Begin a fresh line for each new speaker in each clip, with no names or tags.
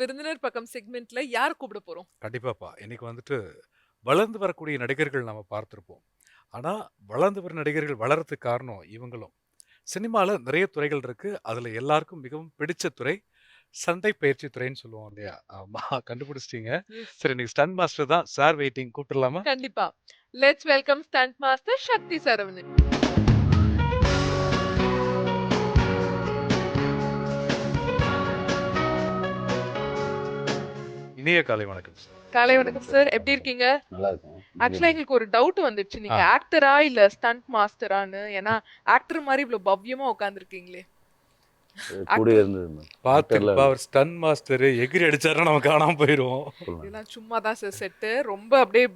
விருந்தினர் பக்கம் செக்மெண்ட்ல யார கூப்பிட போறோம்?
கண்டிப்பாப்பா. இன்னைக்கு வந்துட்டு வளர்ந்து வரக்கூடிய நடிகர்கள் நம்ம பார்த்திருப்போம். ஆனா, வளர்ந்து வர நடிகர்கள் வளர்றதுக்கு காரணம் இவங்களும். சினிமால நிறைய துறைகள் இருக்கு. அதுல எல்லாருக்கும் மிகவும் பிடிச்ச துறை சண்டை பயிற்சி துறைன்னு சொல்லுவோம் இல்லையா? ஆமா, கண்டுபிடிச்சிட்டீங்க.
எஸ்.
சரி, இன்னைக்கு ஸ்டண்ட் மாஸ்டர் தான். Sir waiting. கூப்பிட்டுறலாமா?
கண்டிப்பா. Let's welcome stunt master Sakthi Saravanan.
இனிய காலை வணக்கம் சார்.
காலை வணக்கம் சார். எப்படி இருக்கீங்க?
நல்லா இருக்கேன்.
ஆக்சுவலா எங்களுக்கு ஒரு டவுட் வந்துடுச்சு. நீங்க
ஆ.
ஆக்டரா இல்ல ஸ்டண்ட் மாஸ்டரான்னு. ஏன்னா ஆக்டர் மாரி இவ்ளோ பவ்யமா உட்கார்ந்திருக்கீங்களே.
கூட
ஆக்டர்
இருந்தது மேம்.
பார்த்துப்பா, அவர் ஸ்டன் மாஸ்டர் எகிரி அடிச்சாருன்னா நம்ம காணாம போயிருவோம்.
சொல்லுங்க.
இதெல்லாம் சும்மா தான் சார் செட்டு. ரொம்ப அப்படியே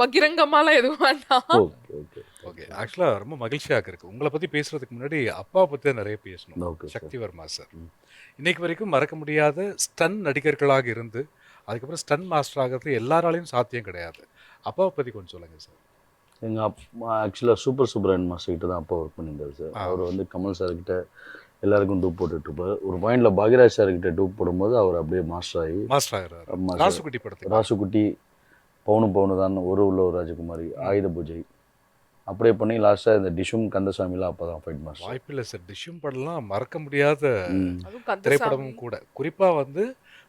பகிரங்கமாலாம் எதுவும் வேண்டாம்.
Okay okay
okay. ஆக்சுவலா ரொம்ப மகிழ்ச்சியாக இருக்கு. உங்கள பத்தி பேசுறதுக்கு முன்னாடி அப்பாவ பத்தி தான் நிறைய பேசணும்.
Okay sir.
சக்திவர்மா சார்.
ம்.
இன்னைக்கு வரைக்கும் மறக்க முடியாத ஸ்டன் நடிகர்களாக இருந்து, அதுக்கப்புறம் ஸ்டன் மாஸ்டர் ஆகிறது எல்லாராலையும் சாத்தியம் கிடையாது. அப்பாவை பத்தி கொஞ்சம் சொல்லுங்க சார்.
எங்கள் அப்பா ஆக்சுவலாக சூப்பர் சுப்ரமணியன் மாஸ்டர் கிட்ட தான் அப்பா ஒர்க் பண்ணியிருந்தார் சார்.
ஆ.
அவர் வந்து கமல் சார்கிட்ட எல்லாருக்கும் டூப் போட்டுட்ருப்பார். ஒரு பாயிண்டில் பாக்யராஜ் சார்கிட்ட டூப் போடும்போது அவர் அப்படியே மாஸ்டர் ஆகி
மாஸ்டர் ஆகிறாரு.
ஆமா சார்.
ராசுகுட்டி படத்துக்கு.
ராசுகுட்டி, பவுனு பவுனு தான், ஒரு உள்ள ஒரு ராஜகுமாரி, ஆயுத பூஜை அப்படியே பண்ணி லாஸ்ட்டாக இந்த டிஷும் கந்தசாமிலாம் அப்போ தான் ஃபைட் மாஸ்டர்.
வாய்ப்பில்லை சார். டிஷ்யூம் படம்லாம் மறக்க முடியாத
ம்.
அதுவும் கந்தசாமி.
திரைப்படமும் கூட. குறிப்பா வந்து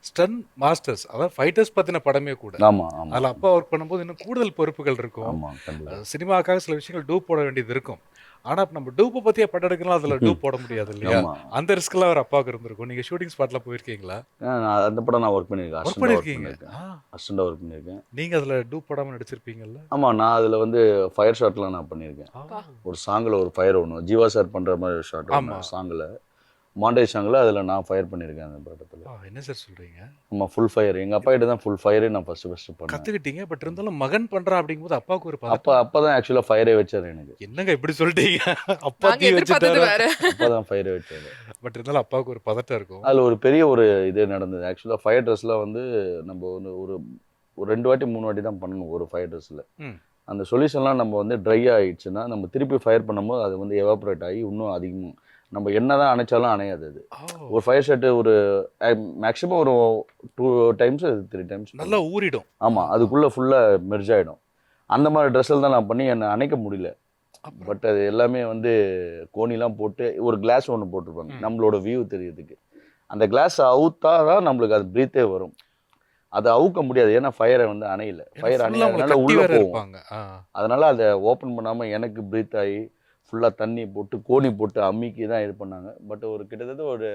ஸ்டன் மாஸ்டர்ஸ், அதாவது ஃபைட்டர்ஸ் பத்தின படமே கூட.
ஆமாம் ஆமாம்
அதில் அப்பா ஒர்க் பண்ணும்போது இன்னும் கூடுதல் பொறுப்புகள் இருக்கும்.
ஆமாம் கண்டிப்பாக.
சினிமாக்காக சில விஷயங்கள் டூப் போட வேண்டியது இருக்கும். ஆனா இப்ப நம்ம டூப்பை பத்தியே படம் எடுக்கலாம், அதுல டூப் போட முடியாது இல்லையா?
ஆமாம்.
அந்த ரிஸ்க்லாம் அவர் அப்பாவுக்கு இருந்திருக்கும். நீங்க ஷூட்டிங் ஸ்பாட்ல போயிருக்கீங்களா?
நான் அந்த படம் நான் ஒர்க் பண்ணியிருக்கேன்.
ஒர்க்
அசிஸ்டண்டாக ஒர்க்
பண்ணிருக்கீங்க.
பண்ணியிருக்கேன். அசிஸ்டண்டாக ஒர்க் பண்ணியிருக்கேன்.
நீங்க அதுல டூப் போடாம நடிச்சிருப்பீங்கல்ல?
ஆமாம், நான் அதில் வந்து ஃபயர் ஷாட்லாம் நான் பண்ணியிருக்கேன்.
ஆ.
ஒரு சாங்கில் ஒரு ஃபயர் ஒன்று ஜீவா சார் பண்ணுற மாதிரி ஒரு ஷாட்
ஆமா.
ஒன்று சாங்கில், மாண்டேஜ் சாங்கில் அதில் நான் ஃபயர் பண்ணியிருக்கேன் அந்த படத்தில்.
என்ன சார் சொல்றீங்க?
ஆமாம், ஃபுல் ஃபயர். எங்கள் அப்பா கிட்ட தான் ஃபுல் ஃபயரே நான் ஃபஸ்ட்டு பண்ணேன்.
கத்துக்கிட்டீங்க. பட் இருந்தாலும் மகன் பண்றா அப்படிங்கும்போது அப்பாவுக்கு ஒரு
அப்போ தான் ஆக்சுவலாக ஃபயரே வச்சார் எனக்கு.
என்னங்க இப்படி சொல்லிட்டீங்க? அப்பா
நாங்க
தீ
எதிர்பார்த்தது
வச்சுட்டாரு.
வேற.
அப்போ தான் ஃபயரே வச்சார்.
பட் இருந்தாலும் அப்பாவுக்கு ஒரு பதட்டம் இருக்கும்.
அதில் ஒரு பெரிய ஒரு இது நடந்தது. ஆக்சுவலாக ஃபயர் ட்ரெஸ்லாம் வந்து நம்ம வந்து ஒரு ஒரு 2 வாட்டி 3 வாட்டி தான் பண்ணணும் ஒரு ஃபயர் ட்ரெஸ்ஸில்.
ம்.
அந்த சொல்யூஷன்லாம் நம்ம வந்து ட்ரை ஆகிடுச்சுன்னா நம்ம திருப்பி ஃபயர் பண்ணும்போது அது வந்து எவாப்ரேட் ஆகி இன்னும் அதிகமாக நம்ம என்ன தான் அணைச்சாலும் அணையாது அது.
ஓ,
ஒரு ஃபயர் ஷர்ட்டு ஒரு மேக்ஸிமம் ஒரு 2 டைம்ஸ் 3 டைம்ஸ்
நல்லா ஊறிடும்.
ஆமாம், அதுக்குள்ளே ஃபுல்லாக மெர்ஜ் ஆகிடும். அந்த மாதிரி ட்ரெஸ்ஸில் தான் நான் பண்ணி என்னை அணைக்க முடியல.
அப்புறம்
பட் அது எல்லாமே வந்து கோணிலாம் போட்டு ஒரு கிளாஸ் ஒன்று போட்டிருப்பாங்க
ம்.
நம்மளோட வியூ தெரியறதுக்கு. அந்த கிளாஸ் அவுத்தா தான் நம்மளுக்கு அது ப்ரீத்தே வரும். அதை அவுக்க முடியாது, ஏன்னா ஃபயரை வந்து அணையல. ஃபயர்
full-ஆ உங்களை
அணையாதனால
கட்டி
உள்ளே
வேற
போகும்.
இருப்பாங்க.
அதனால் அதை ஓப்பன் பண்ணாமல் எனக்கு ப்ரீத் ஆகி ஃபுல்லாக தண்ணி போட்டு கோணி போட்டு அம்மிக்கு தான் இது பண்ணாங்க. பட் ஒரு கிட்டத்தட்ட ஒரு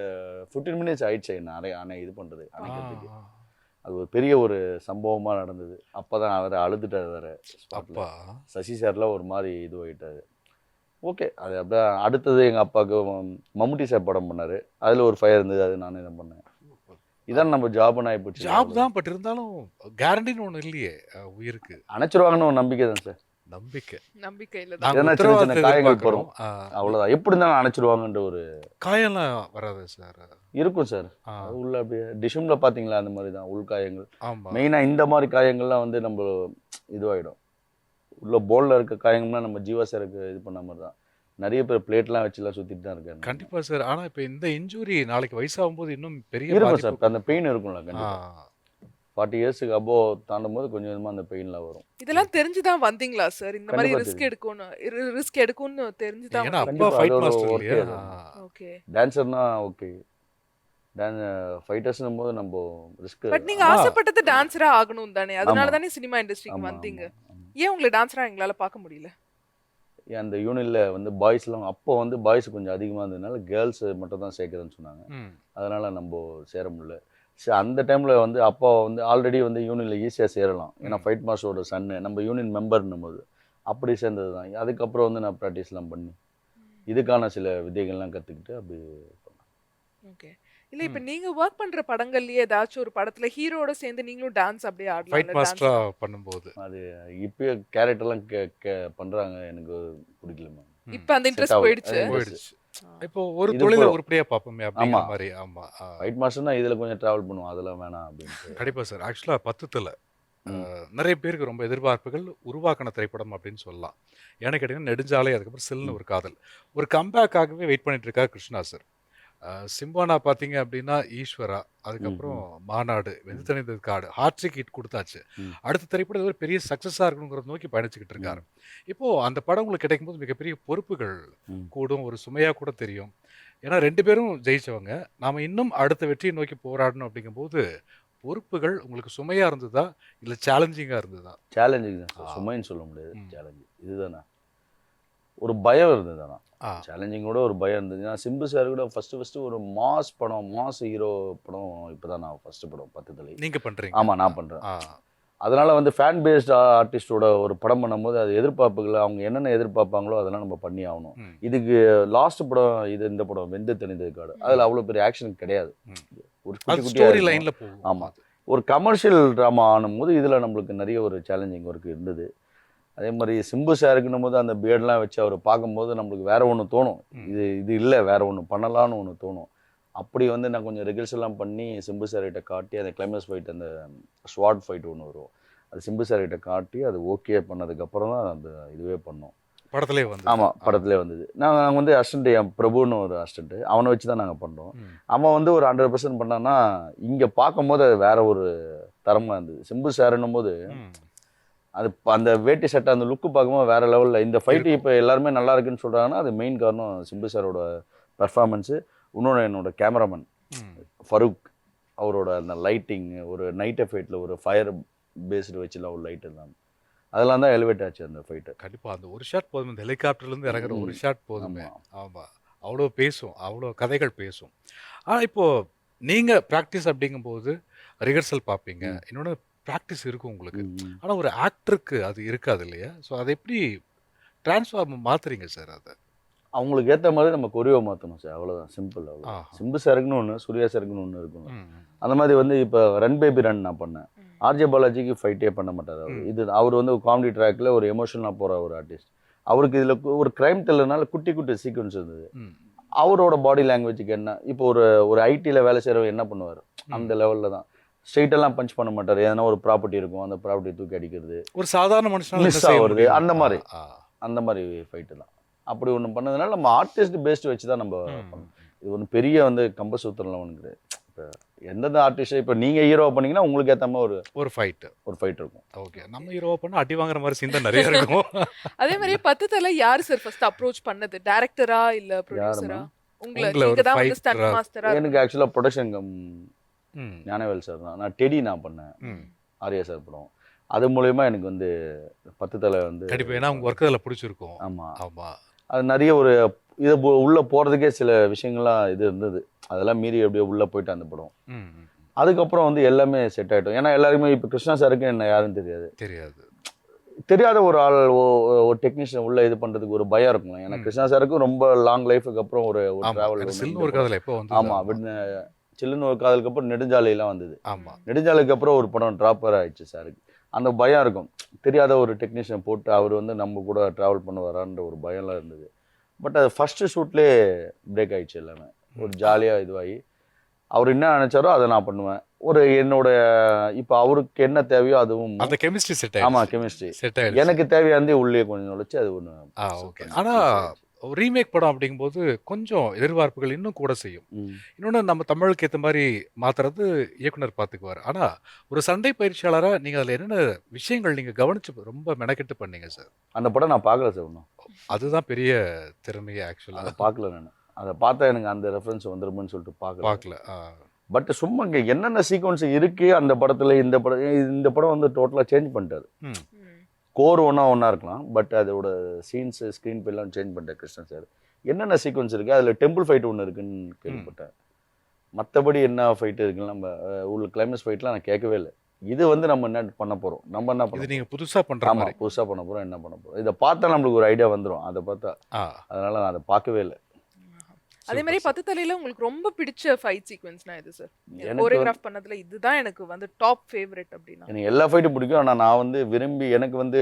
15 மினிட்ஸ் ஆயிடுச்சு என்ன இது பண்ணுறது அணைக்கிறதுக்கு. அது ஒரு பெரிய ஒரு சம்பவமாக நடந்தது. அப்போ தான் அவர் அழுதுட்டார் வேறு ஸ்பாட்டில்.
அப்பா
சசி சார்லாம் ஒரு மாதிரி இதுவாகிட்டார். ஓகே, அது அப்படியே அடுத்தது எங்கள் அப்பாவுக்கு மம்முட்டி சார் படம் பண்ணார். அதில் ஒரு ஃபயர் இருந்தது, அது நானே தான் பண்ணேன். இதான் நம்ம ஜாப்னு ஆகிப்போச்சு.
ஜாப் தான். பட் இருந்தாலும் கேரண்டின்னு ஒண்ணு இல்லையே உயிருக்கு.
அணைச்சிருவாங்கன்னு ஒரு நம்பிக்கை தான் சார்.
நம்பிக்கை.
நம்பிக்கையில தான்.
நாங்க
ஏன்னா சின்ன சின்ன
உத்தரவாதத்தை
காயங்கள்
எதிர்பார்க்கிறோம்.
அவ்வளோதான். எப்படி இருந்தாலும் அணைச்சிருவாங்கன்ற ஒரு
காயம்லாம் வராது சார்.
இருக்கும் சார். அது உள்ள அப்படியே டிஷுமில் பார்த்தீங்களா அந்த மாதிரி தான் உள்காயங்கள்.
ஆமா.
மெயினாக இந்த மாதிரி காயங்கள்லாம் வந்து நம்ம இதுவாகிடும். உள்ள போலில் இருக்க காயங்கள்லாம் நம்ம ஜீவா சாருக்கு இது பண்ண மாதிரி தான். நிறைய பேர் பிளேட்லாம் வச்சுலாம் சுற்றிட்டு தான் இருக்காங்க.
கண்டிப்பா சார். ஆனா இப்ப இந்த இன்ஜுரி நாளைக்கு வயசாகும்போது இன்னும் பெரிய
இருக்கும் சார்.
பாதிப்பு.
அந்த பெயின் இருக்கும்ல
ஆ,
கண்டிப்பாக. 40 இயர்ஸுக்கு அபோவ் தாண்டும் போது கொஞ்சம் கொஞ்சமாக அந்த பெயின்லாம் வரும்.
இதெல்லாம் தெரிஞ்சுதான் வந்தீங்களா சார்? இந்த மாதிரி
கண்டிப்பா
ரிஸ்க் எடுக்கும்னு தெரிஞ்சுதான்
ஏன்னா
வந்தீங்களா?
அப்பா
கண்டிப்பா
ஃபைட்
அதோட
மாஸ்டர்
ஒர்க்கே
இல்லையா?
அது.
ஓகே.
டான்ஸர்னா ஓகே. ஃபைட்டர்ஸ்னும் போது நம்ம ரிஸ்க்.
பட் நீங்க
ஆ.
ஆசைப்பட்டது டான்ஸரா ஆகணும் தானே? அதனால
ஆமா.
தானே சினிமா இண்டஸ்ட்ரிக்கு
ஆமாம்
வந்தீங்க.
ஆமாம் ஆமாம்.
ஏன் உங்களை டான்ஸரா எங்களால பார்க்க முடியல?
அந்த யூனியனில் வந்து பாய்ஸ்லாம் அப்போ வந்து பாய்ஸ் கொஞ்சம் அதிகமாக இருந்ததுனால கேர்ள்ஸ் மட்டும் தான் சேர்க்குறேன்னு சொன்னாங்க.
ம்.
அதனால் நம்ம சேர முடியல. சரி, அந்த டைமில் வந்து அப்பா வந்து ஆல்ரெடி வந்து யூனியனில் ஈஸியாக சேரலாம், ஏன்னா
ம்.
ஃபைட் மாஸ்டரோட சன்னு நம்ம யூனியன் மெம்பர்னும் போது அப்படி சேர்ந்தது தான். அதுக்கப்புறம் வந்து நான் ப்ராக்டிஸ்லாம் பண்ணி இதுக்கான சில விதைகள்லாம் கற்றுக்கிட்டு அப்படி பண்ணேன்.
ஓகே. இல்ல இப்ப
ம்.
நீங்க வொர்க் பண்ற படங்கள்லயே ஏதாச்சும் ஒரு படத்துல ஹீரோட சேர்ந்து நீங்களும் டான்ஸ் அப்படியே
ஃபைட்
ஆடலாம்ல
மாஸ்டரா
டான்ஸரா?
பண்ணும்போது.
அது இப்பயே கேரக்டர்லாம் பண்ணுறாங்க, எனக்கு பிடிக்கல மேம்.
ம்.
இப்ப அந்த
செட்
இன்ட்ரெஸ்ட்
ஆகுது.
போயிடுச்சு.
போயிடுச்சு.
ஆ.
இப்போ ஒரு
இது
தொழிலை
போதும்.
உருப்படியா பார்ப்போமே அப்படிங்கிற
ஆமாம்,
மாதிரி. ஆமா.
ஃபைட் மாஸ்டர்னா இதில் கொஞ்சம் ட்ராவல் பண்ணுவோம், அதெல்லாம் வேணாம் அப்படின்ட்டு.
கண்டிப்பா சார். ஆக்சுவலா 10த்துல
ம்.
நிறைய பேருக்கு ரொம்ப எதிர்பார்ப்புகள் உருவாக்கின திரைப்படம் அப்படின்னு சொல்லலாம். ஏன்னு கேட்டீங்கன்னா நெடுஞ்சாலை, அதுக்கப்புறம் சில்லுன்னு
ம்.
ஒரு காதல். ஒரு கம்பேக்காகவே வெயிட் பண்ணிட்டு இருக்காரு கிருஷ்ணா சார். சிம்பானா பார்த்தீங்க அப்படின்னா ஈஸ்வரா, அதுக்கப்புறம் மாநாடு, வெந்து தணிந்தது காடு, ஹார்ட்ரிக் ஹிட் கொடுத்தாச்சு.
ம்.
அடுத்த திரைப்படம் இது ஒரு பெரிய சக்ஸஸாக இருக்கணுங்கிறத நோக்கி பயணிச்சுக்கிட்டு இருக்காரு. இப்போது அந்த படம் உங்களுக்கு கிடைக்கும்போது மிகப்பெரிய பொறுப்புகள்
ம்.
கூடும், ஒரு சுமையாக கூட தெரியும். ஏன்னா 2 பேரும் ஜெயிச்சவங்க. நாம இன்னும் அடுத்த வெற்றியை நோக்கி போராடணும் அப்படிங்கும்போது பொறுப்புகள் உங்களுக்கு சுமையாக இருந்ததா இல்லை சேலஞ்சிங்காக இருந்ததா?
சேலஞ்சிங் தான் சார், சுமைன்னு சொல்ல முடியாது. சேலஞ்சு இதுதானே, ஒரு பயம் இருந்தது. ஆனால் சேலஞ்சிங்கோட ஒரு பயம் இருந்தது. நான் சிம்பு சார் கூட ஃபஸ்ட்டு ஒரு மாஸ் படம், மாஸ் ஹீரோ படம் இப்போ தான் நான் ஃபஸ்ட்டு படம் 10 தலை
நீங்கள் பண்ணுறீங்க?
ஆமாம், நான் பண்ணுறேன். அதனால் வந்து ஃபேன் பேஸ்ட் ஆர்டிஸ்டோட ஒரு படம் பண்ணும்போது அது எதிர்பார்ப்புகளை அவங்க என்னென்ன எதிர்பார்ப்பாங்களோ அதெல்லாம் நம்ம பண்ணி ஆகணும். இதுக்கு லாஸ்ட் படம் இந்த படம் வெந்து தணிந்தது காடு, அதில் அவ்வளோ பெரிய ஆக்ஷன் கிடையாது. ஒரு
ஸ்டோரி லைனில் போகும்.
ஆமாம், ஒரு கமர்ஷியல் ட்ராமா ஆனும்போது இதில் நம்மளுக்கு நிறைய ஒரு சேலஞ்சிங் ஒர்க் இருந்தது. அதே மாதிரி சிம்பு சாருக்குன்னும் போது அந்த பியர்ட்லாம் வச்சு அவர் பார்க்கும்போது நம்மளுக்கு வேற ஒன்று தோணும், இது இல்லை வேற ஒன்று பண்ணலான்னு ஒன்று தோணும். அப்படி வந்து நான் கொஞ்சம் ரிகர்சல்லாம் பண்ணி சிம்பு சார்கிட்ட காட்டி அந்த கிளைமேக்ஸ் ஃபைட், அந்த ஸ்வாட் ஃபைட் ஒன்று வரும், அது சிம்பு சார்கிட்ட காட்டி அது ஓகே பண்ணதுக்கப்புறம் தான் அந்த இதுவே பண்ணோம்.
படத்துலேயே வந்து?
ஆமாம், படத்துலேயே வந்தது. நாங்கள் வந்து அசிஸ்டண்ட், என் பிரபுன்னு ஒரு அசிஸ்டண்ட்டு, அவனை வச்சு தான் நாங்கள் பண்ணோம். அவன் வந்து ஒரு 100% பண்ணான்னா இங்கே பார்க்கும்போது அது வேற ஒரு தரமாக இருந்தது. சிம்பு சாருன்னும் போது அது அந்த வேட்டி சட்டை அந்த லுக்கு பார்க்கும்போது வேற லெவலில். இந்த ஃபைட்டு இப்போ எல்லாருமே நல்லா இருக்குன்னு சொல்கிறாங்கன்னா அது மெயின் காரணம் சிம்பு சாரோட பெர்ஃபார்மன்ஸு. இன்னொன்று என்னோட கேமராமேன் ஃபருக், அவரோட அந்த லைட்டிங், ஒரு நைட் ஃபைட்டில் ஒரு ஃபயர் பேஸ்டு வச்சுலாம் ஒரு லைட் எல்லாம், அதெல்லாம் தான் எலிவேட் ஆச்சு அந்த ஃபைட்டு.
கண்டிப்பாக அந்த ஒரு ஷாட் போதும், இந்த ஹெலிகாப்டர்லேருந்து இறங்குற ஒரு ஷாட் போதுமே. ஆமாம், அவ்வளோ பேசும், அவ்வளோ கதைகள் பேசும். ஆனால் இப்போது நீங்கள் ப்ராக்டிஸ் அப்படிங்கும்போது ரிஹர்சல் பார்ப்பீங்க, இன்னொன்று ப்ராக்டிஸ் இருக்கும் உங்களுக்கு. ஆனால் ஒரு ஆக்டருக்கு அது இருக்காது இல்லையா? ஸோ அதை எப்படி ட்ரான்ஸ்ஃபார்ம் மாற்றுறீங்க சார்? அதை
அவங்களுக்கு ஏற்ற மாதிரி நம்ம கொரியோவை மாற்றணும் சார், அவ்வளோதான், சிம்பிள். அவ்வளோ சிம்பு சாருக்குன்னு ஒன்று, சூர்யா சாருக்குன்னு ஒன்று இருக்கணும். அந்த மாதிரி வந்து இப்போ ரன் பேபி ரன் நான் பண்ணேன், ஆர்ஜே பாலாஜிக்கு ஃபைட்டே பண்ண மாட்டார் அவர். இது அவர் வந்து காமெடி ட்ராக்ல ஒரு எமோஷனலாக போகிற ஒரு ஆர்டிஸ்ட். அவருக்கு இதில் ஒரு க்ரைம் த்ரில்லர்னால குட்டி குட்டி சீக்வன்ஸ் இருந்தது. அவரோட பாடி லாங்குவேஜுக்கு என்ன, இப்போ ஒரு ஐடியில் வேலை செய்கிறவர் என்ன பண்ணுவார், அந்த லெவலில் தான். ஸ்ட்ரெயிட்டெல்லாம் பஞ்ச் பண்ண மாட்டார். எதனா ஒரு ப்ராப்பர்ட்டி இருக்கும், அந்த ப்ராப்பர்ட்டி தூக்கி அடிக்கிறது,
ஒரு சாதாரண மனுஷனால
மிஸ் ஆகுறது, அந்த மாதிரி ஃபைட்டு தான். அப்படி ஒன்று பண்ணதுனால நம்ம ஆர்டிஸ்ட் பேஸ்டு வச்சு தான் நம்ம பண்ணணும். இது ஒன்று பெரிய வந்து கம்பசூத்திரம்லாம் ஒன்று கிடையாது. இப்போ எந்தெந்த ஆர்டிஸ்ட், இப்போ நீங்கள் ஹீரோ பண்ணீங்கன்னா உங்களுக்கு ஏற்ற மாதிரி ஒரு ஃபைட் இருக்கும்.
ஓகே, நம்ம ஹீரோ பண்ணால் அடி வாங்குற மாதிரி சீன் தான் நிறைய இருக்கும்.
அதே மாதிரி 10 தலை யார் சார் ஃபர்ஸ்ட் அப்ரோச் பண்ணது? டைரக்டரா இல்லை ப்ரொடியூசரா?
எனக்கு ஆக்சுவலாக ப்ரொடக்ஷன் ஞானவேல் சார் தான். நான் டெடி நான் பண்ணேன், ஆர்யா சார் படம். அது மூலயமா எனக்கு வந்து 10 தலை வந்து
கண்டிப்பாக, ஏன்னா உங்கள் ஒர்க் அதில் பிடிச்சிருக்கும்.
ஆமாம் ஆமாம், அது நிறைய ஒரு இது உள்ளே போகிறதுக்கே சில விஷயங்கள்லாம் இது இருந்தது, அதெல்லாம் மீறி அப்படியே உள்ளே போயிட்டு அந்த படம். அதுக்கப்புறம் வந்து எல்லாமே செட் ஆகிட்டோம். ஏன்னா எல்லாருமே இப்போ கிருஷ்ணா சாருக்கு என்ன யாருன்னு தெரியாத ஒரு ஆள், ஒரு டெக்னீஷியன் உள்ள இது பண்ணுறதுக்கு ஒரு பயம் இருக்கும். ஏன்னா கிருஷ்ணா சாருக்கும் ரொம்ப லாங் லைஃபுக்கு அப்புறம் ஒரு ட்ராவல். ஆமாம், சில்லுன்னு ஒரு காதலுக்கு அப்புறம் நெடுஞ்சாலையெல்லாம் வந்தது. நெடுஞ்சாலைக்கு அப்புறம் ஒரு படம் ட்ராப்பர் ஆயிடுச்சு சாருக்கு. அந்த பயம் இருக்கும், தெரியாத ஒரு டெக்னீஷியன் போட்டு அவர் வந்து நம்ம கூட ட்ராவல் பண்ண வரான்ற ஒரு பயம்லாம் இருந்தது. பட் அது ஃபஸ்ட்டு ஷூட்லேயே பிரேக் ஆகிடுச்சு எல்லாமே. ஒரு ஜாலியாக இதுவாகி அவர் என்ன நினச்சாரோ அதை நான் பண்ணுவேன். ஒரு என்னோட இப்போ அவருக்கு என்ன தேவையோ அதுவும்
அந்த கெமிஸ்ட்ரி செட்.
ஆமாம், கெமிஸ்ட்ரி செட் ஆகிடுச்சு. எனக்கு தேவையானது உள்ளே கொஞ்சம் நுழைச்சு அது ஒன்று.
ஓகே, ஆனால் ரீமேக் படம் அப்படிங்கும்போது கொஞ்சம் எதிர்பார்ப்புகள் இன்னும் கூட செய்யும். இன்னொன்று, நம்ம தமிழுக்கு ஏற்ற மாதிரி மாற்றுறது இயக்குனர் பார்த்துக்குவார். ஆனால் ஒரு சண்டை பயிற்சியாளராக நீங்கள் அதில் என்னென்ன விஷயங்கள் நீங்கள் கவனிச்சு ரொம்ப மெனக்கெட்டு பண்ணீங்க சார்?
அந்த படம் நான் பார்க்கல சார் இன்னும்.
அதுதான் பெரிய திறமையே ஆக்சுவலாக.
அதை பார்க்கல நான். அதை பார்த்தா எனக்கு அந்த ரெஃபரன்ஸ் வந்துருமுன்னு சொல்லிட்டு பார்க்கல. பட் சும்மா இங்கே என்னென்ன சீக்வன்ஸ் இருக்குது அந்த படத்தில், இந்த படம் வந்து டோட்டலாக சேஞ்ச் பண்ணிட்டாரு. கோர் ஒன்றா இருக்கலாம், பட் அதோட சீன்ஸு ஸ்க்ரீன் பிளேலாம் சேஞ்ச் பண்ணிட்டேன் கிருஷ்ணன் சார். என்னென்ன சீக்வன்ஸ் இருக்குது அதில் டெம்பிள் ஃபைட் ஒன்று இருக்குன்னு கேள்விப்பட்டேன். மற்றபடி என்ன ஃபைட்டு இருக்குன்னு நம்ம உள்ள கிளைமேக்ஸ் ஃபைட்லாம் நான் கேட்கவே இல்லை. இது வந்து நம்ம என்ன பண்ண போகிறோம், நம்ம என்ன பண்ண,
நீங்கள் புதுசாக பண்ணுற மாதிரி
புதுசாக பண்ண போகிறோம், என்ன பண்ண போகிறோம், இதை பார்த்தா நம்மளுக்கு ஒரு ஐடியா வந்துடும். அதை பார்த்தா அதனால் நான் அதை பார்க்கவே இல்லை.
அதே மாதிரி 10 தலையில உங்களுக்கு ரொம்ப பிடிச்ச ஃபைட் சீக்வென்ஸ்னா எது சார்? கோரியோகிராஃப் பண்ணதுல இதுதான் எனக்கு வந்து டாப் ஃபேவரட் அப்படினா?
எனக்கு எல்லா ஃபைட்டும் பிடிக்கும். ஆனால் நான் வந்து விரும்பி எனக்கு வந்து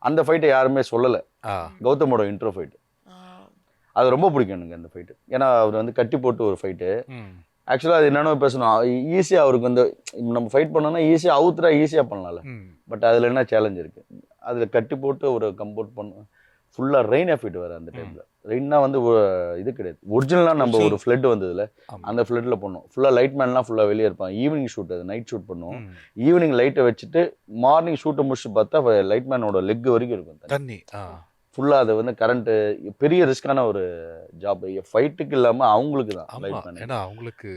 அந்த ஃபைட்டை யாருமே சொல்லலை, கௌதமோட இன்ட்ரோ ஃபைட்டு அது ரொம்ப பிடிக்கும் எனக்கு அந்த ஃபைட்டு. ஏன்னா அவர் வந்து கட்டி போட்டு ஒரு ஃபைட்டு. ஆக்சுவலாக அது என்னென்ன பேசணும், ஈஸியாக அவருக்கு வந்து நம்ம ஃபைட் பண்ணோன்னா ஈஸியாக அவுத்துறா ஈஸியாக பண்ணலாம்ல. பட் அதில் என்ன சேலஞ்ச் இருக்குது, அதில் கட்டி போட்டு ஒரு கம்போர்ட் பண்ண ஃபுல்லாக ரெயின் எஃபெக்ட் வேறு அந்த டைமில். ரெயின்னா வந்து இது கிடையாது. ஒரிஜினலாக நம்ம ஒரு ஃப்ளட் வந்ததுல அந்த ஃப்ளட்டில் பண்ணோம். ஃபுல்லாக லைட் மேன்லாம் ஃபுல்லாக வெளியே இருப்பான். ஈவினிங் ஷூட், அது நைட் ஷூட் பண்ணுவோம். ஈவினிங் லைட்டை வச்சுட்டு மார்னிங் ஷூட்டை முடிச்சு பார்த்தா லைட் மேனோட லெக் வரைக்கும் இருக்கும்
தண்ணி.
ஃபுல்லாக அது வந்து கரண்ட்டு, பெரிய ரிஸ்கான ஒரு ஜாப். ஃபைட்டுக்கு இல்லாமல் அவங்களுக்கு தான் லைட் மேன்.
ஏன்னா அவங்களுக்கு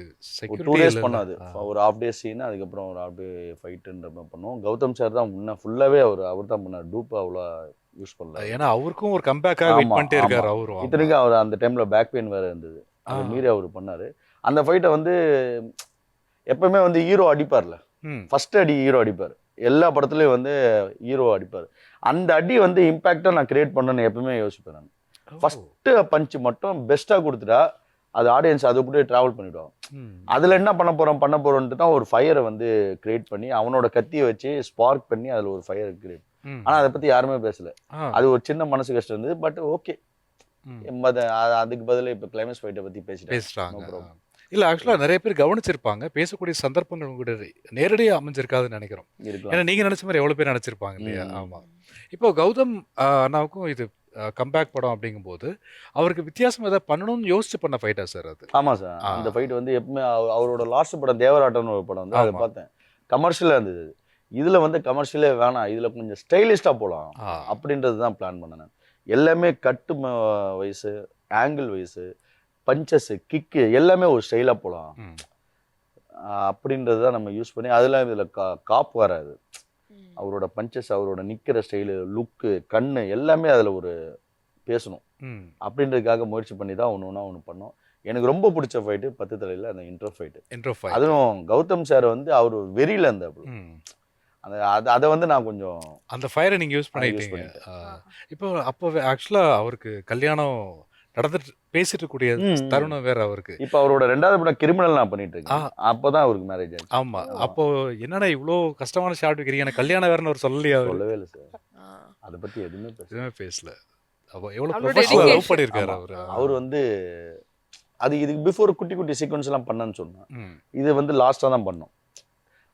ஒரு 2 days பண்ணாது. ஒரு ஹாஃப் டே சீன், அதுக்கப்புறம் ஒரு ஹாஃப் டே ஃபைட்டுன்ற மாதிரி பண்ணுவோம். கௌதம் சார் தான் முன்னே ஃபுல்லாகவே அவர் தான் பண்ணார். டூப்பு அவ்வளோ யூஸ் பண்ணல.
ஏன்னா அவருக்கும் ஒரு கம்பேக்காக வெயிட் பண்ணிட்டே இருக்காரு அவரும்.
இத்தனைக்கும் அவர் அந்த டைம்ல பேக் பெயின் வேற இருந்தது. அது மீறி அவர் பண்ணாரு. அந்த ஃபைட்டை வந்து எப்பவுமே வந்து ஹீரோ அடிப்பார்ல, ஃபர்ஸ்ட் அடி ஹீரோ அடிப்பார். எல்லா படத்துலயும் வந்து ஹீரோ அடிப்பார். அந்த அடி வந்து இம்பாக்டா நான் கிரியேட் பண்ணணும்னு எப்பவுமே யோசிப்பேன் நான். ஃபர்ஸ்ட் பஞ்ச் மட்டும் பெஸ்டா கொடுத்துட்டா அது ஆடியன்ஸ் அது கூட டிராவல் பண்ணிடுவாங்க. அதுல என்ன பண்ண போறோம்ட்டு தான் ஒரு ஃபயரை வந்து கிரியேட் பண்ணி அவனோட கத்தியை வச்சு ஸ்பார்க் பண்ணி அதுல ஒரு ஃபயர் கிரியேட். ஆனா அதை பத்தி யாருமே பேசல. அது ஒரு சின்ன மனசு கஷ்டம் இருந்தது. பட் ஓகே, அதுக்கு பதிலா இப்ப கிளைமேக்ஸ் ஃபைட்டை பத்தி பேசுறாங்க.
இல்ல ஆக்சுவலா நிறைய பேர் கவனிச்சிருப்பாங்க, பேசக்கூடிய சந்தர்ப்பங்கள் உங்ககிட்ட நேரடியா அமைஞ்சிருக்காதுன்னு நினைக்கிறோம். ஏன்னா நீங்க நினைச்ச மாதிரி எவ்வளவு பேர் நினைச்சிருப்பாங்க இல்லையா? ஆமா. இப்போ கௌதம் அண்ணாவுக்கும் இது கம்பேக் படம் அப்படிங்கும்போது அவருக்கு வித்தியாசம் ஏதாவது பண்ணணும்னு யோசிச்சு பண்ண ஃபைட்டா சார் அது?
ஆமா சார். அந்த ஃபைட் வந்து எப்பவுமே அவரோட லாஸ்ட் படம் தேவராட்டம்னு ஒரு படம் வந்து அதை பார்த்தேன். கமர்ஷியலா இருந்தது. இதுல வந்து கமர்ஷியலே வேணாம், இதுல கொஞ்சம் ஸ்டைலிஷ்டா போலாம் அப்படின்றது தான் பிளான் பண்ணேன். எல்லாமே கட்டு வயசு, ஆங்கிள் வயசு, பஞ்சஸ், கிக்கு எல்லாமே ஒரு ஸ்டைலா போலாம் அப்படின்றது தான் நம்ம யூஸ் பண்ணி. அதெல்லாம் இதுல காப் வராது. அவரோட பஞ்சஸ், அவரோட நிக்கிற ஸ்டைலு, லுக்கு, கண்ணு எல்லாமே அதுல ஒரு பேசணும் அப்படின்றதுக்காக முயற்சி பண்ணி தான் ஒன்று பண்ணோம். எனக்கு ரொம்ப பிடிச்ச ஃபைட்டு 10 தலையில அந்த இன்ட்ரோ ஃபைட்டு. அதுவும் கௌதம் சார் வந்து அவர் வெறியில அந்த அதை வந்து நான் கொஞ்சம்
அந்த ஃபயரை நீங்க யூஸ் பண்ணிட்டீங்க. இப்போ அப்போ ஆக்சுவலா அவருக்கு கல்யாணம் நடந்துட்டு பேசிட்டு கூடிய தருணம் வேற அவருக்கு.
இப்ப அவரோட 2வது படம் கிரிமினல் நான் பண்ணிட்டு இருக்கேன். அப்பதான் அவருக்கு மேரேஜ் ஆச்சு.
ஆமா. அப்போ என்னடா இவ்வளோ கஷ்டமான ஷாட் வைக்கிறீங்க, எனக்கு கல்யாணம் வேறன்னு ஒரு சொல்லவே
இல்லை சார். அதை பத்தி எதுவுமே
பேசல. அப்போ எவ்வளவு ப்ரொஃபஷனலா லவ் பண்ணிருக்காரு
அவர் வந்து. அது இதுக்கு பிஃபோர் குட்டி குட்டி சீக்வன்ஸ் எல்லாம் பண்ணேன்னு சொன்னேன். இது வந்து லாஸ்டா தான் பண்ணோம்.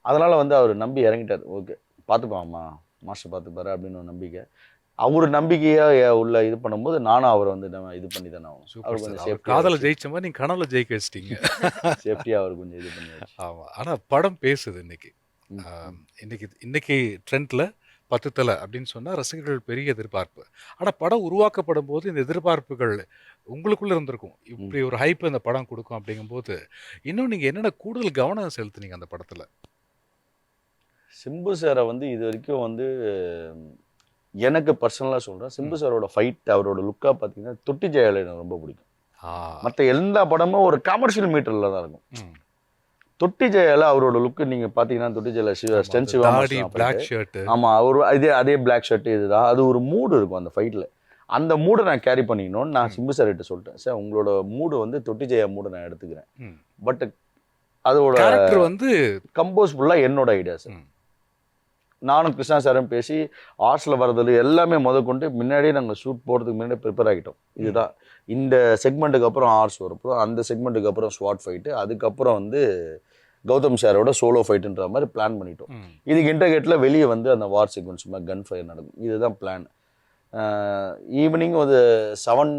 அதனால வந்து அவர் நம்பி இறங்கிட்டார். ஓகே பார்த்துப்பாம்மா, மாஸ்டர் பார்த்துப்பாரு அப்படின்னு ஒரு நம்பிக்கை. அவரு நம்பிக்கையா உள்ள இது பண்ணும்போது நானும் அவரை வந்து இது பண்ணி தானே ஆகணும்.
காதல ஜெயிச்ச மாதிரி நீங்க கனவுல ஜெயிக்க வச்சிட்டீங்க.
சேஃப்டியா அவர் கொஞ்சம் இது பண்ணி.
ஆமா. ஆனா படம் பேசுது இன்னைக்கு ட்ரெண்ட்ல 10 தலை அப்படின்னு சொன்னா ரசிகர்கள் பெரிய எதிர்பார்ப்பு. ஆனா படம் உருவாக்கப்படும் போது இந்த எதிர்பார்ப்புகள் உங்களுக்குள்ள இருந்திருக்கும். இப்படி ஒரு ஹைப் இந்த படம் கொடுக்கும் அப்படிங்கும்போது இன்னும் நீங்க என்னென்ன கூடுதல் கவனம் செலுத்துனீங்க அந்த படத்துல?
சிம்பு சாரை வந்து இது வரைக்கும் வந்து எனக்கு பர்சனலாக சொல்கிறேன், சிம்பு சாரோட ஃபைட், அவரோட லுக்காக பார்த்தீங்கன்னா தொட்டி ஜெயால எனக்கு ரொம்ப பிடிக்கும். மற்ற எல்லா படமும் ஒரு கமர்ஷியல் மீட்டரில் தான் இருக்கும். தொட்டி ஜெயால அவரோட லுக்கு நீங்கள் பார்த்தீங்கன்னா, தொட்டி ஜெயால ஸ்டென் சிவா, ஆமாம், அவர் அதே பிளாக் ஷர்ட் இதுதான். அது ஒரு மூடு இருக்கும் அந்த ஃபைட்டில். அந்த மூடை நான் கேரி பண்ணிக்கணும்னு நான் சிம்பு சார் கிட்ட சொல்லிட்டேன். சார் உங்களோட மூடு வந்து தொட்டி ஜெயா மூடை நான் எடுத்துக்கிறேன், பட் அதோட வந்து கம்போஸ் ஃபுல்லாக என்னோட ஐடியா சார். நானும் கிருஷ்ணா சாரும் பேசி ஆர்ட்ஸில் வரதில் எல்லாமே கொண்டு முன்னாடியே நாங்கள் ஷூட் போகிறதுக்கு முன்னாடியே ப்ரிப்பேர் ஆகிட்டோம். இதுதான் இந்த செக்மெண்ட்டுக்கு அப்புறம் ஆர்ட்ஸ் வரப்போம், அந்த செக்மெண்ட்டுக்கு அப்புறம் ஸ்வாட் ஃபைட்டு, அதுக்கப்புறம் வந்து கௌதம் சாரோட சோலோ ஃபைட்டுன்ற மாதிரி பிளான் பண்ணிட்டோம். இதுக்கு இன்டர்கேட்டில் வெளியே வந்து அந்த வார் சீக்வன்ஸ் மாதிரி கன் ஃபயர் நடக்கும். இதுதான் பிளான். ஈவினிங் ஒரு 7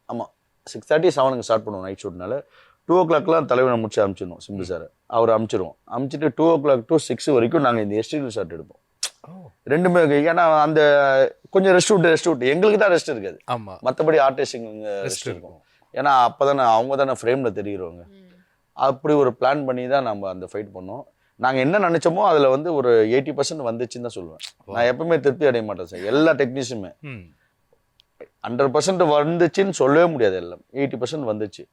ஆமாம் 6:30 7க்கு ஸ்டார்ட் பண்ணுவோம் நைட் ஷூட்னால. 2 o'clockலாம் தலைவனை முடிச்சு அனுப்பிச்சிடணும் சிம்பு சார். அவர் அனுப்பிச்சிடுவோம். அனுப்பிச்சிட்டு 2 o'clock to 6 வரைக்கும் நாங்கள் இந்த எஸ்டில் ஷாட் எடுப்போம். ரெண்டுமே. ஏன்னா அந்த கொஞ்சம் ரெஸ்ட் விட்டு எங்களுக்கு தான் ரெஸ்ட் இருக்காது. மற்றபடி ஆர்டிஸ்டுங்க ரெஸ்ட் இருக்கும். ஏன்னா அப்போதானே அவங்க தானே ஃப்ரேமில் தெரிகிறவங்க. அப்படி ஒரு பிளான் பண்ணி தான் நம்ம அந்த ஃபைட் பண்ணோம். நாங்கள் என்ன நினைச்சோமோ அதில் வந்து ஒரு 80% வந்துச்சுன்னு தான் சொல்லுவேன். நான் எப்பவுமே திருப்தி அடைய மாட்டேன் சார். எல்லா டெக்னீஷியனுமே 100% வந்துச்சுன்னு சொல்லவே முடியாது. எல்லாம் 80% வந்துச்சு.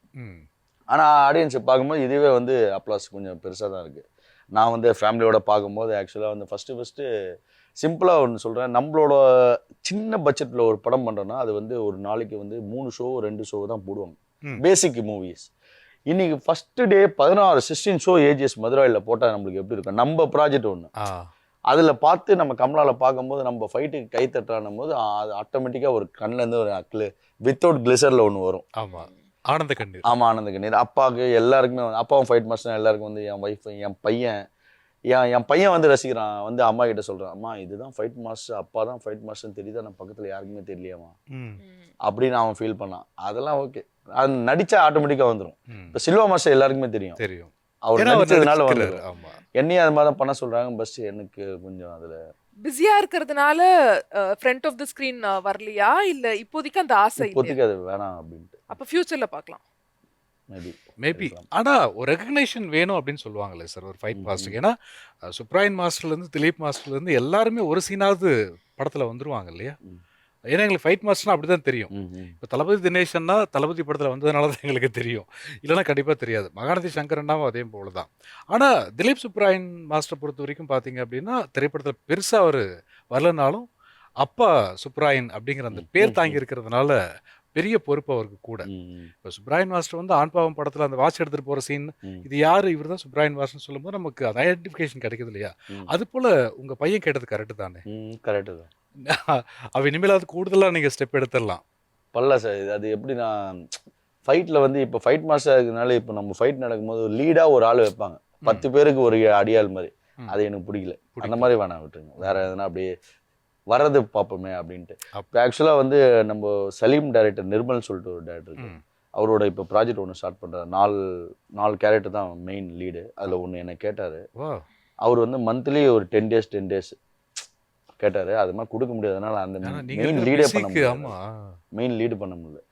ஆனால் ஆடியன்ஸை பார்க்கும்போது இதுவே வந்து அப்ளாஸ் கொஞ்சம் பெருசாக தான் இருக்குது. நான் வந்து ஃபேமிலியோட பார்க்கும்போது ஆக்சுவலாக வந்து ஃபஸ்ட்டு சிம்பிளாக ஒன்று சொல்கிறேன். நம்மளோட சின்ன பட்ஜெட்டில் ஒரு படம் பண்ணுறோன்னா அது வந்து ஒரு நாளைக்கு வந்து 3 ஷோ 2 ஷோ தான் போடுவாங்க பேசிக் மூவிஸ். இன்னைக்கு ஃபஸ்ட்டு டே 16-16 ஷோ ஏஜிஎஸ் மதுரையில் போட்டால் நம்மளுக்கு எப்படி இருக்கும்? நம்ம ப்ராஜெக்ட் ஒன்று அதில் பார்த்து நம்ம கமலாவில் பார்க்கும்போது நம்ம ஃபைட்டுக்கு கை தட்டானும் போது அது ஆட்டோமேட்டிக்காக ஒரு கண்ணிலேருந்து ஒரு வித்தவுட் கிளிசரில் ஒன்று வரும்.
ஆனந்த கண்ணீர்.
ஆமாம், ஆனந்த கண்ணீர். அப்பாவுக்கு எல்லாருக்குமே அப்பாவும் ஃபைட் மாஸ்டர் எல்லாருக்கும் வந்து என் ஒய்ஃப், என் பையன், என் பையன் வந்து ரசிக்கிறான், வந்து அம்மா கிட்ட சொல்கிறான், அம்மா இதுதான் ஃபைட் மாஸ்டர், அப்பா தான் ஃபைட் மாஸ்டர்னு தெரியுது, நான் பக்கத்தில் யாருக்குமே தெரியலையாம்மா அப்படின்னு அவன் ஃபீல் பண்ணான். அதெல்லாம் ஓகே, அது நடித்தா ஆட்டோமேட்டிக்காக வந்துடும். இப்போ சில்வா மாஸ்டர் எல்லாருக்குமே தெரியும், அவர் நடிச்சதுனால வந்துடும். என்னையும் அது மாதிரி தான் பண்ண சொல்கிறாங்க. பஸ் எனக்கு கொஞ்சம் அதில்
பிஸியா இருக்கிறதுனால ஃப்ரண்ட் ஆஃப் தி ஸ்கிரீன் வரலையா, இல்ல இப்போதைக்கு அந்த ஆசை
இப்போதைக்கு அது வேணாம் அப்படின்ட்டு.
அப்ப ஃபியூச்சர்ல பார்க்கலாம்
மேபி. ஆனா ஒரு ரெகக்னேஷன் வேணும் அப்படின்னு சொல்லுவாங்களே சார் ஒரு ஃபைட் மாஸ்டருக்கு. ஏன்னா சுப்ராயன் மாஸ்டர்லேருந்து திலீப் மாஸ்டர்லேருந்து எல்லாருமே ஒரு சீனாவது படத்தில் வந்துருவாங்க இல்லையா? ஏன்னா எங்களுக்கு ஃபைட் மாஸ்டர்னா அப்படி தான் தெரியும். இப்போ தளபதி தினேஷன்னா தளபதி படத்தில் வந்ததுனால தான் எங்களுக்கு தெரியும், இல்லைன்னா கண்டிப்பாக தெரியாது. மகாநதி சங்கரன்னாவும் அதே போல தான். ஆனால் திலீப் சுப்ராயன் மாஸ்டர் பொறுத்த வரைக்கும் பார்த்தீங்க அப்படின்னா திரைப்படத்தில் பெருசாக அவர் வரலனாலும் அப்பா சுப்ராயன் அப்படிங்கிற அந்த பேர் தாங்கி இருக்கிறதுனால பெரிய பொறுப்பு அவருக்கு கூட. இப்போ சுப்ராயன் மாஸ்டர் வந்து ஆண்பாவம் படத்தில் அந்த வாட்ச் எடுத்துகிட்டு போகிற சீன், இது யார், இவர் தான் சுப்ராயன் மாஸ்டர்னு சொல்லும்போது நமக்கு அது ஐடென்டிஃபிகேஷன் கிடைக்குது இல்லையா? அது போல் உங்கள் பையன் கேட்டது கரெக்டு தானே?
கரெக்டு தான்.
அவ இனிமேல் அது கூடுதலாக நீங்கள் ஸ்டெப் எடுத்துடலாம்.
பல்ல சார், அது எப்படி நான் ஃபைட்டில் வந்து இப்போ ஃபைட் மாஸ்டர் இருக்கிறதுனால இப்போ நம்ம ஃபைட் நடக்கும்போது ஒரு லீடாக ஒரு ஆள் வைப்பாங்க, 10 பேருக்கு ஒரு அடியாள் மாதிரி. அது எனக்கு பிடிக்கல. அந்த மாதிரி வேணாம், விட்டுருங்க. வேற எதுனா அப்படியே வர்றது பார்ப்போமே அப்படின்ட்டு. இப்போ ஆக்சுவலாக வந்து நம்ம சலீம் டைரக்டர் நிர்மல் சொல்லிட்டு ஒரு டைரக்டர் இருக்கு, அவரோட இப்போ ப்ராஜெக்ட் ஒன்று ஸ்டார்ட் பண்ணுறாரு. 4 கேரக்டர் தான் மெயின் லீடு. அதில் ஒன்று என்னை கேட்டார். அவர் வந்து மந்த்லி ஒரு 10 டேஸ் கேட்டார். அது மாதிரி கொடுக்க முடியாதனால அந்த மெயின் லீடே பண்ண முடியல. மெயின் லீடு பண்ண முடியல.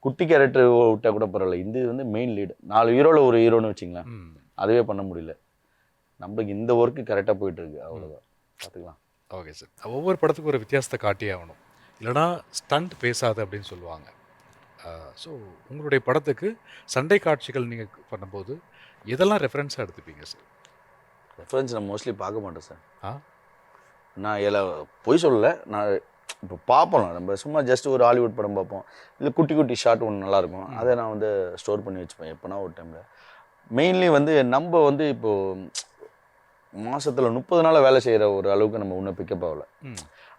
குட்டி கேரக்டர் விட்டா கூட பரவாயில்ல, இந்த இது வந்து மெயின் லீடு. 4 ஹீரோவில் ஒரு ஹீரோன்னு வச்சிங்களேன், அதுவே பண்ண முடியல. நம்மளுக்கு இந்த ஒர்க்கு கரெக்டாக போயிட்டு இருக்கு, அவ்வளோதான். பார்த்துக்கலாம்.
Okay sir. ஒவ்வொரு படத்துக்கும் ஒரு வித்தியாசத்தை காட்டியே ஆகணும், இல்லைனா ஸ்டண்ட் பேசாது அப்படின்னு சொல்லுவாங்க. ஸோ உங்களுடைய படத்துக்கு சண்டை காட்சிகள் நீங்கள் பண்ணும்போது எதெல்லாம் ரெஃபரன்ஸாக எடுத்துப்பீங்க சார்?
ரெஃபரன்ஸ் நான் மோஸ்ட்லி பார்க்க மாட்டேன் சார். நான் பொய் சொல்லலை, நான் இப்போ பார்ப்போம். நம்ம சும்மா ஜஸ்ட் ஒரு ஹாலிவுட் படம் பார்ப்போம், இல்லை குட்டி ஷார்ட் ஒன்று நல்லாயிருக்கும், அதை நான் வந்து ஸ்டோர் பண்ணி வச்சுப்பேன் எப்போனா ஒரு டைமில். மெயின்லி வந்து நம்ம வந்து இப்போது மாதத்தில் 30 நாள் வேலை செய்கிற ஒரு அளவுக்கு நம்ம இன்னும் பிக்கப் ஆகல.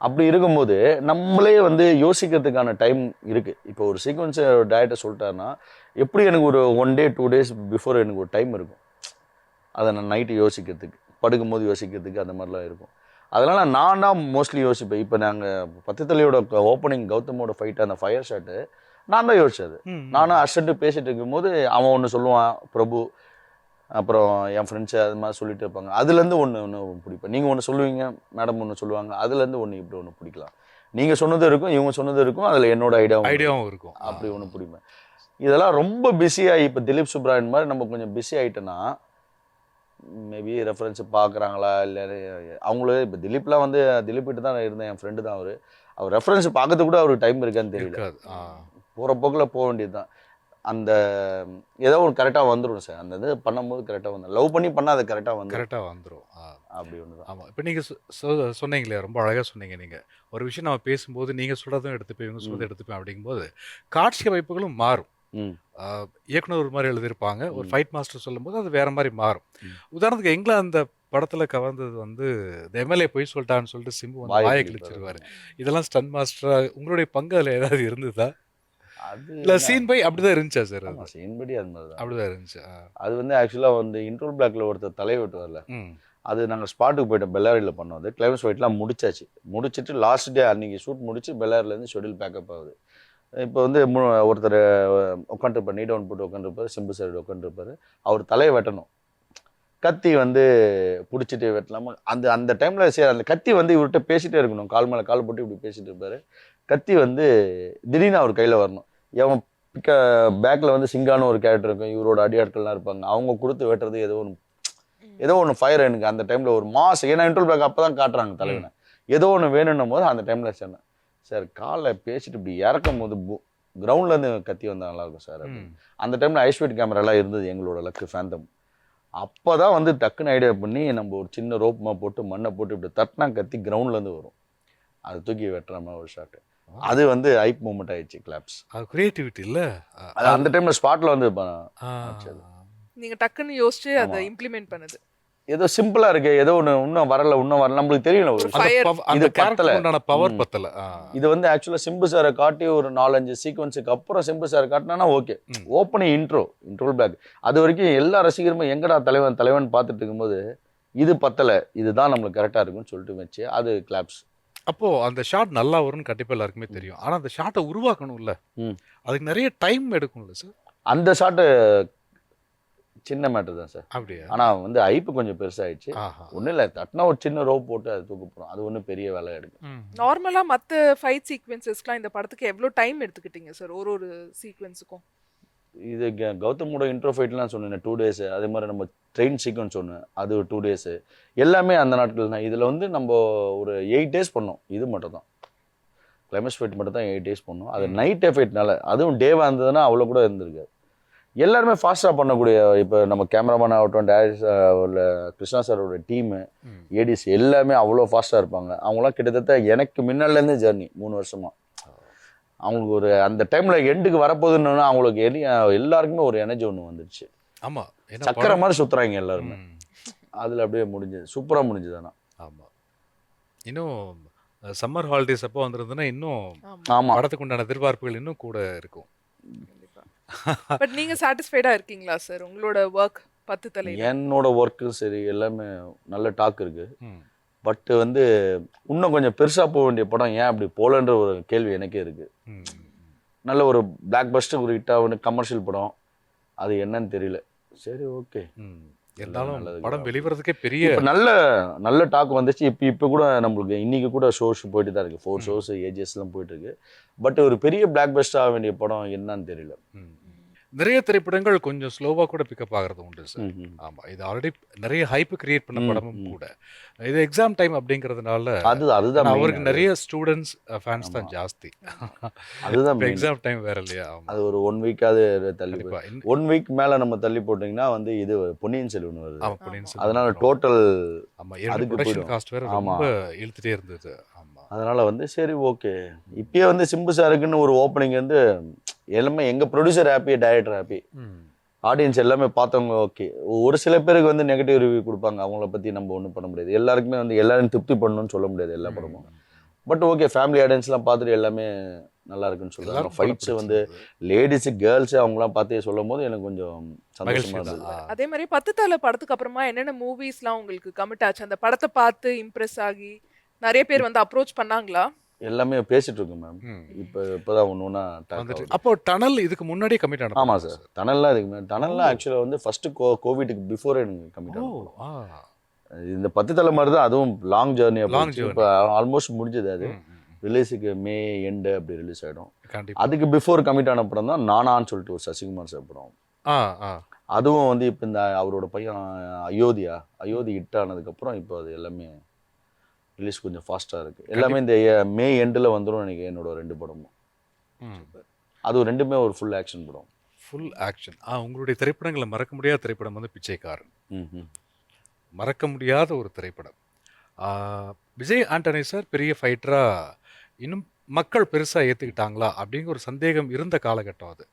அப்படி இருக்கும்போது நம்மளே வந்து யோசிக்கிறதுக்கான டைம் இருக்குது. இப்போ ஒரு சீக்வன்ஸை டயட்டை சொல்லிட்டாருன்னா எப்படி எனக்கு ஒரு 1 டே 2 டேஸ் பிஃபோர் எனக்கு ஒரு டைம் இருக்கும், அதை நான் நைட்டு யோசிக்கிறதுக்கு, படுக்கும்போது யோசிக்கிறதுக்கு, அந்த மாதிரிலாம் இருக்கும். அதனால் நான் தான் மோஸ்ட்லி யோசிப்பேன். இப்போ நாங்கள் 10 தலையோட ஓப்பனிங் கௌதமோட ஃபைட்டு அந்த ஃபயர் ஷாட்டு நான் தான் யோசிச்சது. நானும் அர்ஷன்ட்டு பேசிகிட்டு இருக்கும்போது அவன் ஒன்று சொல்லுவான், பிரபு, அப்புறம் என் ஃப்ரெண்ட்ஸு அது மாதிரி சொல்லிட்டு இருப்பாங்க. அதுலேருந்து ஒன்று பிடிப்பேன். நீங்கள் ஒன்று சொல்லுவீங்க, மேடம் ஒன்று சொல்லுவாங்க, அதுலேருந்து ஒன்று இப்படி ஒன்று பிடிக்கலாம். நீங்கள் சொன்னது இருக்கும், இவங்க சொன்னது இருக்கும், அதில் என்னோட ஐடியாவும் இருக்கும். அப்படி ஒன்று பிடிப்பேன். இதெல்லாம் ரொம்ப பிஸியாகி இப்போ திலீப் சுப்ராயன் மாதிரி நம்ம கொஞ்சம் பிஸி ஆகிட்டோன்னா மேபி ரெஃபரன்ஸு பார்க்குறாங்களா இல்லை அவங்களே. இப்போ திலீப்லாம் வந்து திலீப்பிட்டு தான் இருந்தேன், என் ஃப்ரெண்டு தான் அவர் ரெஃபரன்ஸ் பார்க்கறதுக்கு கூட அவருக்கு டைம் இருக்கான்னு தெரியல. போகிற போக்கில் போக வேண்டியது தான். அந்த ஏதோ ஒரு கரெக்டாக வந்துடும் சார். அந்த இது பண்ணும்போது கரெக்டாக வந்துடும். லவ் பண்ணி பண்ணால் அது கரெக்டாக வந்துடும். அப்படி ஒன்று தான்.
ஆமாம். இப்போ நீங்கள் சொன்னீங்களே, ரொம்ப அழகாக சொன்னீங்க. நீங்கள் ஒரு விஷயம் நம்ம பேசும்போது நீங்கள் சொல்கிறதும் எடுத்துப்பேன், இவங்க சொல்கிறதும் எடுத்துப்பேன் அப்படிங்கும்போது காட்சி அமைப்புகளும் மாறும். இயக்குனர் ஒரு மாதிரி எழுதியிருப்பாங்க, ஒரு ஃபைட் மாஸ்டர் சொல்லும்போது அது வேற மாதிரி மாறும். உதாரணத்துக்கு எங்களை அந்த படத்தில் கவர்ந்தது வந்து இந்த எம்எல்ஏ போய் சொல்லிட்டான்னு சொல்லிட்டு சிம்பு வந்து வாயை கிழிச்சிருவாரு. இதெல்லாம் ஸ்டன் மாஸ்டராக உங்களுடைய பங்கு அதில் ஏதாவது இருந்ததா? இல்லை சீன் பை அப்படிதான் இருந்துச்சா சார்?
சீன் படி அது மாதிரி தான்
அப்படிதான் இருந்துச்சு. அது
வந்து ஆக்சுவலாக வந்து இன்ட்ரோல் பிளாக்ல ஒருத்தர் தலை வெட்டுவார்ல, அது நாங்கள் ஸ்பாட்டுக்கு போயிட்டோம். பெல்லாரியில் பண்ணோம். அது கிளைமேக்ஸ் ஃபைட்லாம் முடிச்சிட்டு லாஸ்ட் டே அன்றைக்கி ஷூட் முடிச்சு பெல்லாரிலேருந்து ஷெடியூல் பேக்கப் ஆகுது. இப்போ வந்து ஒருத்தர் உட்காந்துருப்பார், நீ டவுன் போட்டு உட்காந்துருப்பார், சிம்பு சார் உட்காந்துருப்பார். அவர் தலையை வெட்டணும், கத்தி வந்து பிடிச்சிட்டு வெட்டலாமா. அந்த டைமில் சரி அந்த கத்தி வந்து இவர்கிட்ட பேசிகிட்டே இருக்கணும், கால் மேலே கால் போட்டு இப்படி பேசிகிட்டு இருப்பார். கத்தி வந்து திடீர்னு அவர் கையில் வரணும். எவன் பேக்கில் வந்து சிங்கான ஒரு கேரக்டர் இருக்கும், இவரோட அடியாட்கள்லாம் இருப்பாங்க, அவங்க கொடுத்து வெட்டுறது ஏதோ ஒன்று ஃபயர். எனக்கு அந்த டைமில் ஒரு மாஸ், ஏன்னா இன்ட்ரோல் பேக் அப்போ தான் காட்டுறாங்க தலைவனை, ஏதோ ஒன்று வேணும்னும் போது அந்த டைமில் சொன்னேன், சார் காலை பேசிட்டு இப்படி இறக்கும் போது கிரவுண்ட்லேருந்து கத்தி வந்தால் நல்லாயிருக்கும் சார். அந்த டைமில் ஐஸ்வீட் கேமராலாம் இருந்தது எங்களோட லக்கு ஃபேந்தம். அப்போ தான் வந்து டக்குன்னு ஐடியா பண்ணி நம்ம ஒரு சின்ன ரோப்மா போட்டு மண்ணை போட்டு இப்படி தட்டினா கத்தி கிரவுண்ட்லேருந்து வரும், அது தூக்கி வெட்டுற மாதிரி ஒரு ஷாட்டு. அது வந்து ஹைப் மூமெண்ட் ஆயிடுச்சு, கிளாப்ஸ்.
அது கிரியேட்டிவிட்டி இல்லை,
அது அந்த டைமில் ஸ்பாட்டில் வந்து
நீங்கள் டக்குன்னு யோசிச்சு அதை இம்ப்ளிமெண்ட் பண்ணுது.
ஏதோ சிம்பிளா இருக்கு, ஏதோ ஒன்று இன்னும் வரல நம்மளுக்கு தெரியல, ஒரு
இது பத்தல பவர் பத்தல.
இது வந்து ஆக்சுவலா சிம்பு சாரை காட்டி ஒரு 4-5 சீக்வன்ஸுக்கு அப்புறம் சிம்பு சாரை காட்டினா ஓகே. ஓப்பனிங் இன்ட்ரோல் பேக் அது வரைக்கும் எல்லா ரசிகருமே எங்கடா தலைவன் பார்த்துட்டு இருக்கும்போது இது பத்தலை, இதுதான் நம்மளுக்கு கரெக்டாக இருக்குன்னு சொல்லிட்டு வச்சு அது கிளாப்ஸ்.
அப்போ அந்த ஷாட் நல்லா வரும்னு கண்டிப்பா எல்லாருக்குமே தெரியும். ஆனா அந்த ஷாட்டை உருவாக்கணும்ல, அதுக்கு நிறைய டைம் எடுக்கும்ல சார்?
அந்த ஷாட்டு சின்ன மேட்டர் தான் சார்.
அப்படியா?
ஆனால் வந்து ஐப்பு கொஞ்சம் பெருசாகிடுச்சு. ஒன்றும் இல்லை, தட்டினா ஒரு சின்ன ரோப் போட்டு அது தூக்க போகிறோம், அது ஒன்றும் பெரிய வேலை எடுக்கும்.
நார்மலா மத்த ஃபைட் சீக்வென்சஸ்க்குலாம் இந்த படத்துக்கு எவ்வளோ டைம் எடுத்துக்கிட்டீங்க சார் ஒரு சீக்வென்ஸுக்கும்?
இது கௌதமோட இன்ட்ரோ ஃபைட்லாம் சொன்னேன் 2 days. அதே மாதிரி நம்ம ட்ரெயின் சீக்வன்ஸ் ஒன்று, அது ஒரு 2 days. எல்லாமே அந்த நாட்கள் தான். இதில் வந்து நம்ம ஒரு 8 days பண்ணோம். இது மட்டும் தான் கிளைமேக்ஸ் ஃபைட் மட்டும் தான் 8 days பண்ணோம். அது நைட் ஃபைட்னால, அதுவும் டேவாக இருந்ததுன்னா அவ்வளோ கூட இருந்திருக்காது. எல்லாருமே ஃபாஸ்ட்டாக பண்ணக்கூடிய, இப்போ நம்ம கேமராமேன் ஆகட்டும், உள்ள கிருஷ்ணா சாரோட டீமு, ஏடிஸ் எல்லாமே அவ்வளோ ஃபாஸ்ட்டாக இருப்பாங்க. அவங்களாம் கிட்டத்தட்ட எனக்கு முன்னாலேருந்தே ஜர்னி 3 வருஷமாக. அவங்களுக்கு ஒரு அந்த டைமில் எண்டுக்கு வரப்போகுதுன்னு அவங்களுக்கு எல்லாருக்குமே ஒரு எனர்ஜி ஒன்று வந்துடுச்சு.
ஆமாம்,
சக்கரை மாதிரி சுற்றுறாங்க எல்லாருமே. அதில் அப்படியே முடிஞ்சது, சூப்பராக முடிஞ்சது. ஆனால்
ஆமாம், இன்னும் சம்மர் ஹாலிடேஸ் அப்போ வந்துருந்ததுன்னா இன்னும்
ஆமாம்
படத்துக்கு உண்டான எதிர்பார்ப்புகள் இன்னும் கூட இருக்கும்.
பட் நீங்க சாட்டிஸ்ஃபைடா இருக்கீங்களா சார் உங்களோட ஒர்க் 10 தலை?
என்னோட ஒர்க்கும் சரி, எல்லாமே நல்ல டாக் இருக்கு. பட் வந்து இன்னும் கொஞ்சம் பெருசாக போக வேண்டிய படம் ஏன் அப்படி போலன்ற ஒரு கேள்வி எனக்கே இருக்கு. நல்ல ஒரு பிளாக் பஸ்டர் ஒரு ஹிட்டாக கமர்ஷியல் படம், அது என்னன்னு தெரியல. சரி, ஓகே.
இருந்தாலும் படம் வெளிவரதுக்கே பெரிய
நல்ல நல்ல டாக் வந்துச்சு. இப்போ கூட நம்மளுக்கு இன்னைக்கு கூட ஷோஸ் போயிட்டு தான் இருக்கு. 4 shows ஏஜஸ்லாம் போயிட்டு இருக்கு. பட் ஒரு பெரிய பிளாக் பஸ்டர் ஆக வேண்டிய படம் என்னன்னு தெரியல.
நிறைய திரைப்படங்கள் கொஞ்சம் ஸ்லோவா கூட பிக்கப் ஆகிறது உண்டு சார். ஆமா, இது ஆல்ரெடி நிறைய ஹைப் கிரியேட் பண்ண படமும் கூட. இது எக்ஸாம் டைம் அப்படிங்கிறதுனால
அதுதான்
அவருக்கு நிறைய ஸ்டூடெண்ட்ஸ் ஃபேன்ஸ் தான் ஜாஸ்தி.
அதுதான்
எக்ஸாம் டைம் வேற இல்லையா?
அது ஒரு 1 week தள்ளி, 1 week மேல நம்ம தள்ளி போட்டீங்கன்னா வந்து இது பொன்னியின் செல்வன் வருது. அதனால டோட்டல்
அதுக்கு ப்ரொடக்ஷன் காஸ்ட் வேற ரொம்ப இழுத்துட்டே இருந்தது. ஆமா,
அதனால வந்து சரி, ஓகே. இப்பயே வந்து சிம்பு சாருக்குன்னு ஒரு ஓப்பனிங் வந்து எல்லாமே எங்க producer happy, director happy, audience எல்லாமே பார்த்தவங்க ஓகே. ஒரு சில பேருக்கு வந்து நெகட்டிவ் ரிவ்யூ கொடுப்பாங்க, அவங்கள பற்றி நம்ம ஒன்றும் பண்ண முடியாது. எல்லாருக்குமே வந்து எல்லாரும் திருப்தி பண்ணணும்னு சொல்ல முடியாது எல்லா படமும். பட் ஓகே, ஃபேமிலி ஆடியன்ஸ்லாம் பார்த்துட்டு எல்லாமே நல்லா இருக்குன்னு சொல்லுவாங்க. ஃபைட்ஸ் வந்து லேடிஸு கேர்ள்ஸு அவங்களாம் பார்த்து சொல்லும் போது எனக்கு கொஞ்சம் சந்தோஷமா இருந்தது.
அதே மாதிரி 10 தலை படத்துக்கு அப்புறமா என்னென்ன மூவிஸ்லாம் உங்களுக்கு கமிட் ஆச்சு? அந்த படத்தை பார்த்து இம்ப்ரெஸ் ஆகி நிறைய பேர் வந்து அப்ரோச் பண்ணாங்களா?
எல்லாமே பேசிட்டு இருக்கோம் மேம். இப்போதான் ஒன்று
அப்போ டனல் இதுக்கு முன்னாடியே கமிட் ஆனது?
ஆமாம் சார், டனல்லாம் இதுக்கு மேலே. டனல்லாம் ஆக்சுவலாக வந்து ஃபர்ஸ்ட் கோவிடுக்கு பிஃபோர் எனக்கு கமிட் ஆகும். இந்த 10 தலை மாதிரி தான், அதுவும் லாங் ஜேர்னி. இப்போ ஆல்மோஸ்ட் முடிஞ்சது. அது ரிலீஸுக்கு மே எண்டு அப்படி ரிலீஸ் ஆகிடும். அதுக்கு பிஃபோர் கமிட் ஆன படம் தான் நானான்னு சொல்லிட்டு ஒரு சசிகுமார் சார் படம். அதுவும் வந்து இப்போ இந்த அவரோட பையன் அயோத்தி ஹிட் ஆனதுக்கப்புறம் இப்போ அது எல்லாமே ரிலீஸ் கொஞ்சம் ஃபாஸ்ட்டாக இருக்குது. எல்லாமே இந்த மே எண்டில் வந்துடும் நினைக்கிறேன் என்னோட 2 படமும். அது ரெண்டுமே ஒரு ஃபுல் ஆக்ஷன் படம்.
Full action. உங்களுடைய திரைப்படங்களை மறக்க முடியாத திரைப்படம் வந்து பிச்சைக்காரன். மறக்க முடியாத ஒரு திரைப்படம். விஜய் ஆண்டனி சார் பெரிய ஃபைட்டராக இன்னும் மக்கள் பெருசாக ஏற்றுக்கிட்டாங்களா அப்படிங்கிற ஒரு சந்தேகம் இருந்த காலகட்டம் அது.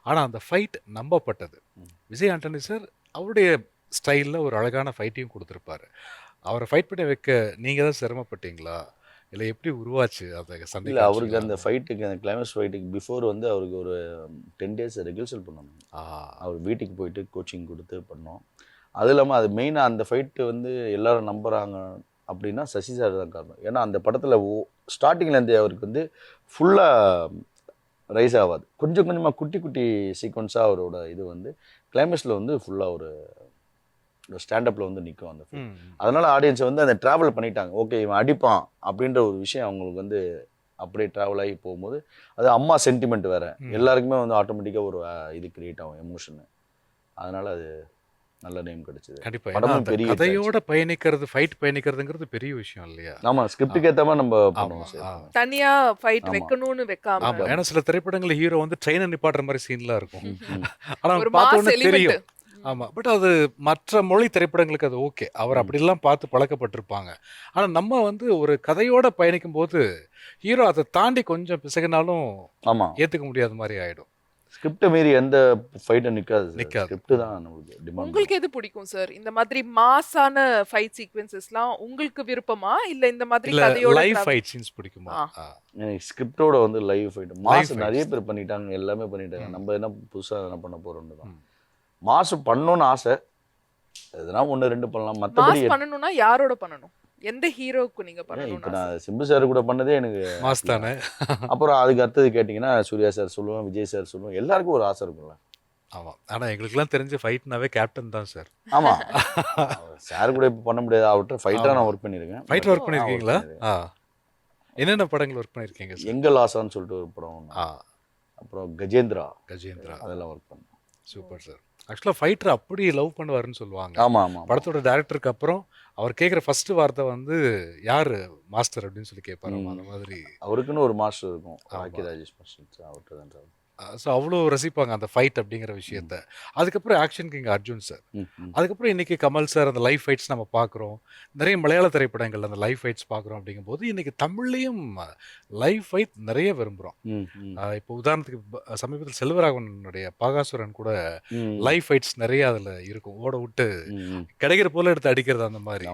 ஆனால் அந்த ஃபைட் நம்பப்பட்டது. விஜய் ஆண்டனி சார் அவருடைய ஸ்டைலில் ஒரு அழகான ஃபைட்டையும் கொடுத்துருப்பாரு. அவரை ஃபைட் பண்ணி வைக்க நீங்கள் தான் சிரமப்பட்டீங்களா, இல்லை எப்படி உருவாச்சு அந்த சண்டை?
இல்லை, அவருக்கு அந்த ஃபைட்டுக்கு, அந்த கிளைமேக்ஸ் ஃபைட்டுக்கு பிஃபோர் வந்து அவருக்கு ஒரு 10 days ரிகல்சல் பண்ணணும். அவர் வீட்டுக்கு போயிட்டு கோச்சிங் கொடுத்து பண்ணோம். அது இல்லாமல் அது மெயினாக அந்த ஃபைட்டு வந்து எல்லாரும் நம்புகிறாங்க அப்படின்னா சசி சார் தான் காரணம். ஏன்னா அந்த படத்தில் ஸ்டார்டிங்லேருந்தே அவருக்கு வந்து ஃபுல்லாக ரைஸ் ஆகாது, கொஞ்சம் கொஞ்சமாக குட்டி குட்டி சீக்வன்ஸாக அவரோட இது வந்து கிளைமேக்ஸில் வந்து ஃபுல்லாக ஒரு ஸ்டாண்டப்பில் வந்து நிற்கும் அந்த ஃபிலிம். அதனால் ஆடியன்ஸை வந்து அந்த ட்ராவல் பண்ணிட்டாங்க. ஓகே, இவன் அடிப்பான் அப்படின்ற ஒரு விஷயம் அவங்களுக்கு வந்து அப்படியே ட்ராவல் ஆகி போகும்போது அது அம்மா சென்டிமெண்ட் வேறு, எல்லாருக்குமே வந்து ஆட்டோமேட்டிக்காக ஒரு இது கிரியேட் ஆகும், எமோஷனு. அதனால் அது நல்ல நேம் கிடைச்சது.
கண்டிப்பாக பெரிய கதையோட பயணிக்கிறது, ஃபைட் பயணிக்கிறதுங்கிறது பெரிய விஷயம் இல்லையா?
ஆமாம், ஸ்கிரிப்டுக்கு ஏற்ற மாதிரி நம்ம பண்ணுவோம்.
தனியாக ஃபைட் வைக்கணும்னு வைக்காம.
ஆமாம், ஏன்னா சில திரைப்படங்களில் ஹீரோ வந்து ட்ரெயினை நிப்பாட்டுற மாதிரி சீன்லாம் இருக்கும். ஆனால் பார்த்தோன்னே தெரியும். ஆமாம், பட் அது மற்ற மொழி திரைப்படங்களுக்கு அது ஓகே, அவர் அப்படிலாம் பார்த்து பழக்கப்பட்டிருப்பாங்க. ஆனால் நம்ம வந்து ஒரு கதையோட பயணிக்கும் போது ஹீரோ அதை தாண்டி கொஞ்சம் பிசகினாலும் ஏற்றுக்க முடியாத மாதிரி ஆகிடும்.
ஸ்கிரிப்ட் மீறி எந்த ஃபைட்டும் நிற்காது. ஸ்கிரிப்ட் தான் நமக்கு டிமாண்ட்.
உங்களுக்கு எது பிடிக்கும் சார்? இந்த மாதிரி மாஸான ஃபைட் சீக்வென்சஸ்லாம் உங்களுக்கு விருப்பமா, இல்லை இந்த மாதிரி கதையோட
லைவ் ஃபைட் சீன்ஸ் பிடிக்குமா?
எனக்கு ஸ்கிரிப்டோட வந்து லைவ் ஃபைட் மாஸ் நிறைய பேர் பண்ணிட்டாங்க, எல்லாமே பண்ணிட்டாங்க. நம்ம என்ன புதுசாக என்ன பண்ண போகிறோம்னு தான். மாசு பண்ணணும்னு ஆசை, எதுனா 1-2 பண்ணலாம், மற்றபடி
மாஸ் பண்ணணும்னா யாரோட பண்ணணும்? எந்த ஹீரோக்கு நீங்க
இப்போ
பண்ணணும்னு ஆசை?
நான் சிம்பு சார் கூட பண்ணதே எனக்கு
மாஸ் தானே.
அப்புறம் அதுக்கு அடுத்தது கேட்டிங்கன்னா சூர்யா சார் சொல்லுவேன், விஜய் சார் சொல்லுவேன், எல்லாருக்கும் ஒரு ஆசை இருக்கும்ல.
ஆமாம், ஆனால் எங்களுக்குலாம் தெரிஞ்ச ஃபைட்னாவே கேப்டன் தான் சார்.
ஆமாம், சார் கூட இப்போ பண்ண முடியாது, அவர்கிட்ட ஃபைட்டாக நான் ஒர்க் பண்ணியிருக்கேன்.
ஃபைட்டில் ஒர்க் பண்ணியிருக்கீங்களா? ஆ, என்னென்ன படங்கள் ஒர்க் பண்ணியிருக்கீங்க சார்?
எங்கள் ஆசான்னு சொல்லிட்டு ஒரு படம் ஒன்று.
ஆ,
அப்புறம் கஜேந்திரா
கஜேந்திரா,
அதெல்லாம் ஒர்க் பண்ணேன்.
Super sir. ஆக்சுவலாக ஃபைட்டர் அப்படி லவ் பண்ணுவாருன்னு சொல்லுவாங்க.
ஆமாம் ஆமாம்.
படத்தோட டேரக்டருக்கு அப்புறம் அவர் கேட்குற ஃபர்ஸ்ட் வார்த்தை வந்து யார் மாஸ்டர் அப்படின்னு சொல்லி கேட்பாரு. அந்த மாதிரி
அவருக்குன்னு ஒரு மாஸ்டர் இருக்கும், ராக்கி ராஜேஷ் மாஸ்டர், அவர்கிட்ட தான் சார்.
ஸோ அவ்வளோ ரசிப்பாங்க அந்த ஃபைட் அப்படிங்கிற விஷயத்த. அதுக்கப்புறம் ஆக்ஷன் கிங் அர்ஜுன் சார். அதுக்கப்புறம் இன்னைக்கு கமல் சார் அந்த லைவ் ஃபைட்ஸ் நம்ம பார்க்குறோம். நிறைய மலையாள திரைப்படங்கள் அந்த லைவ் ஃபைட்ஸ் பார்க்குறோம். அப்படிங்கும்போது இன்னைக்கு தமிழ்லையும் லைவ் ஃபைட் நிறைய விரும்புகிறோம். இப்போ உதாரணத்துக்கு சமீபத்தில் செல்வராகவனுடைய பாகாசுரன் கூட லைவ் ஃபைட்ஸ் நிறைய அதில் இருக்கும். ஓட விட்டு கிடைக்கிற போல எடுத்து அடிக்கிறது அந்த மாதிரி.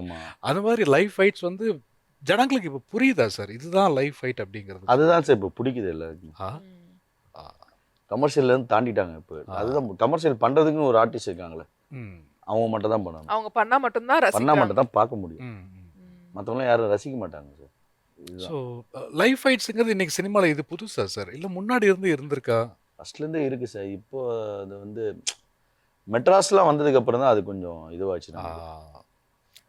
அந்த மாதிரி லைவ் ஃபைட்ஸ் வந்து ஜனங்களுக்கு இப்போ புரியுதா சார்? இதுதான் லைவ் ஃபைட் அப்படிங்கிறது.
அதுதான் சார் இப்போ பிடிக்குது எல்லாருக்கும். கமர்ஷியல்லேருந்து தாண்டிட்டாங்க இப்போ. அதுதான் கமர்ஷியல் பண்ணுறதுக்குன்னு ஒரு ஆர்டிஸ்ட் இருக்காங்களே, அவங்க மட்டும் தான் பண்ணணும்.
அவங்க பண்ணா மட்டும்தான்
பண்ணால் மட்டும் தான் பார்க்க முடியும், மற்றவங்களாம் யாரும் ரசிக்க மாட்டாங்க சார்.
ஸோ லைவ் ஃபைட்ஸுங்கிறது இன்னைக்கு சினிமாவில் இது புதுசா சார், இல்லை முன்னாடி இருந்திருக்கா?
ஃபஸ்ட்லேருந்தே இருக்குது சார். இப்போ அது வந்து மெட்ராஸ்லாம் வந்ததுக்கு அப்புறம் தான் அது கொஞ்சம் இதுவாச்சு.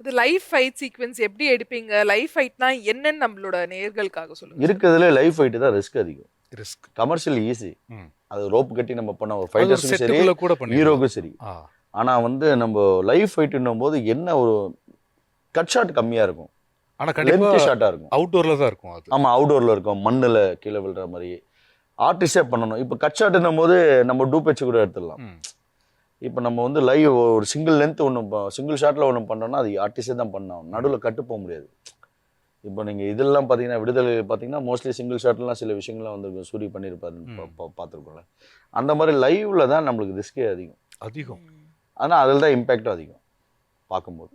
அது லைவ் ஃபைட் சீக்வென்ஸ் எப்படி எடுப்பீங்க? லைவ் ஃபைட்னா என்னன்னு நம்மளோட நேயர்களுக்காக சொல்லுங்க.
இருக்கிறதுல லைவ் ஃபைட்டு தான் ரிஸ்க் அதிகம்.
Risk,
commercial easy. அது ரோப் கட்டி நம்ம பண்ண ஒரு ஃபைட்டர்ஸுக்கும் சரி, ஹீரோக்கும் சரி. ஆனால் வந்து நம்ம லைவ் ஃபைட்டுன்னும் போது என்ன ஒரு கட் ஷாட் கம்மியாக இருக்கும்,
ஆனால் கண்டிப்பாக
ஷார்ட்டாக இருக்கும்.
அவுட்டோரில் தான் இருக்கும் அது.
ஆமாம், அவுட்டோரில் இருக்கும், மண்ணில் கீழே விழுற மாதிரி ஆர்டிஸ்டே பண்ணணும். இப்போ கட் ஷாட்டுன்னும் போது நம்ம டூப் வச்சு கூட எடுத்துடலாம். இப்போ நம்ம வந்து லைவ் ஒரு சிங்கிள் லென்த் ஒன்று சிங்கிள் ஷாட்டில் ஒன்று பண்ணோம்னா அது ஆர்டிஸ்டே தான் பண்ணணும், நடுவில் கட்டு போக முடியாது. இப்போ நீங்கள் இதெல்லாம் பார்த்தீங்கன்னா விடுதலை பார்த்தீங்கன்னா மோஸ்ட்லி சிங்கிள் ஷாட்லாம் சில விஷயங்கள்லாம் வந்து சூரி பண்ணியிருப்பாருன்னு பார்த்துருக்கோம்ல. அந்த மாதிரி லைவில் தான் நம்மளுக்கு ரிஸ்கே அதிகம். ஆனால் அதில் தான் இம்பேக்டும் அதிகம் பார்க்கும்போது.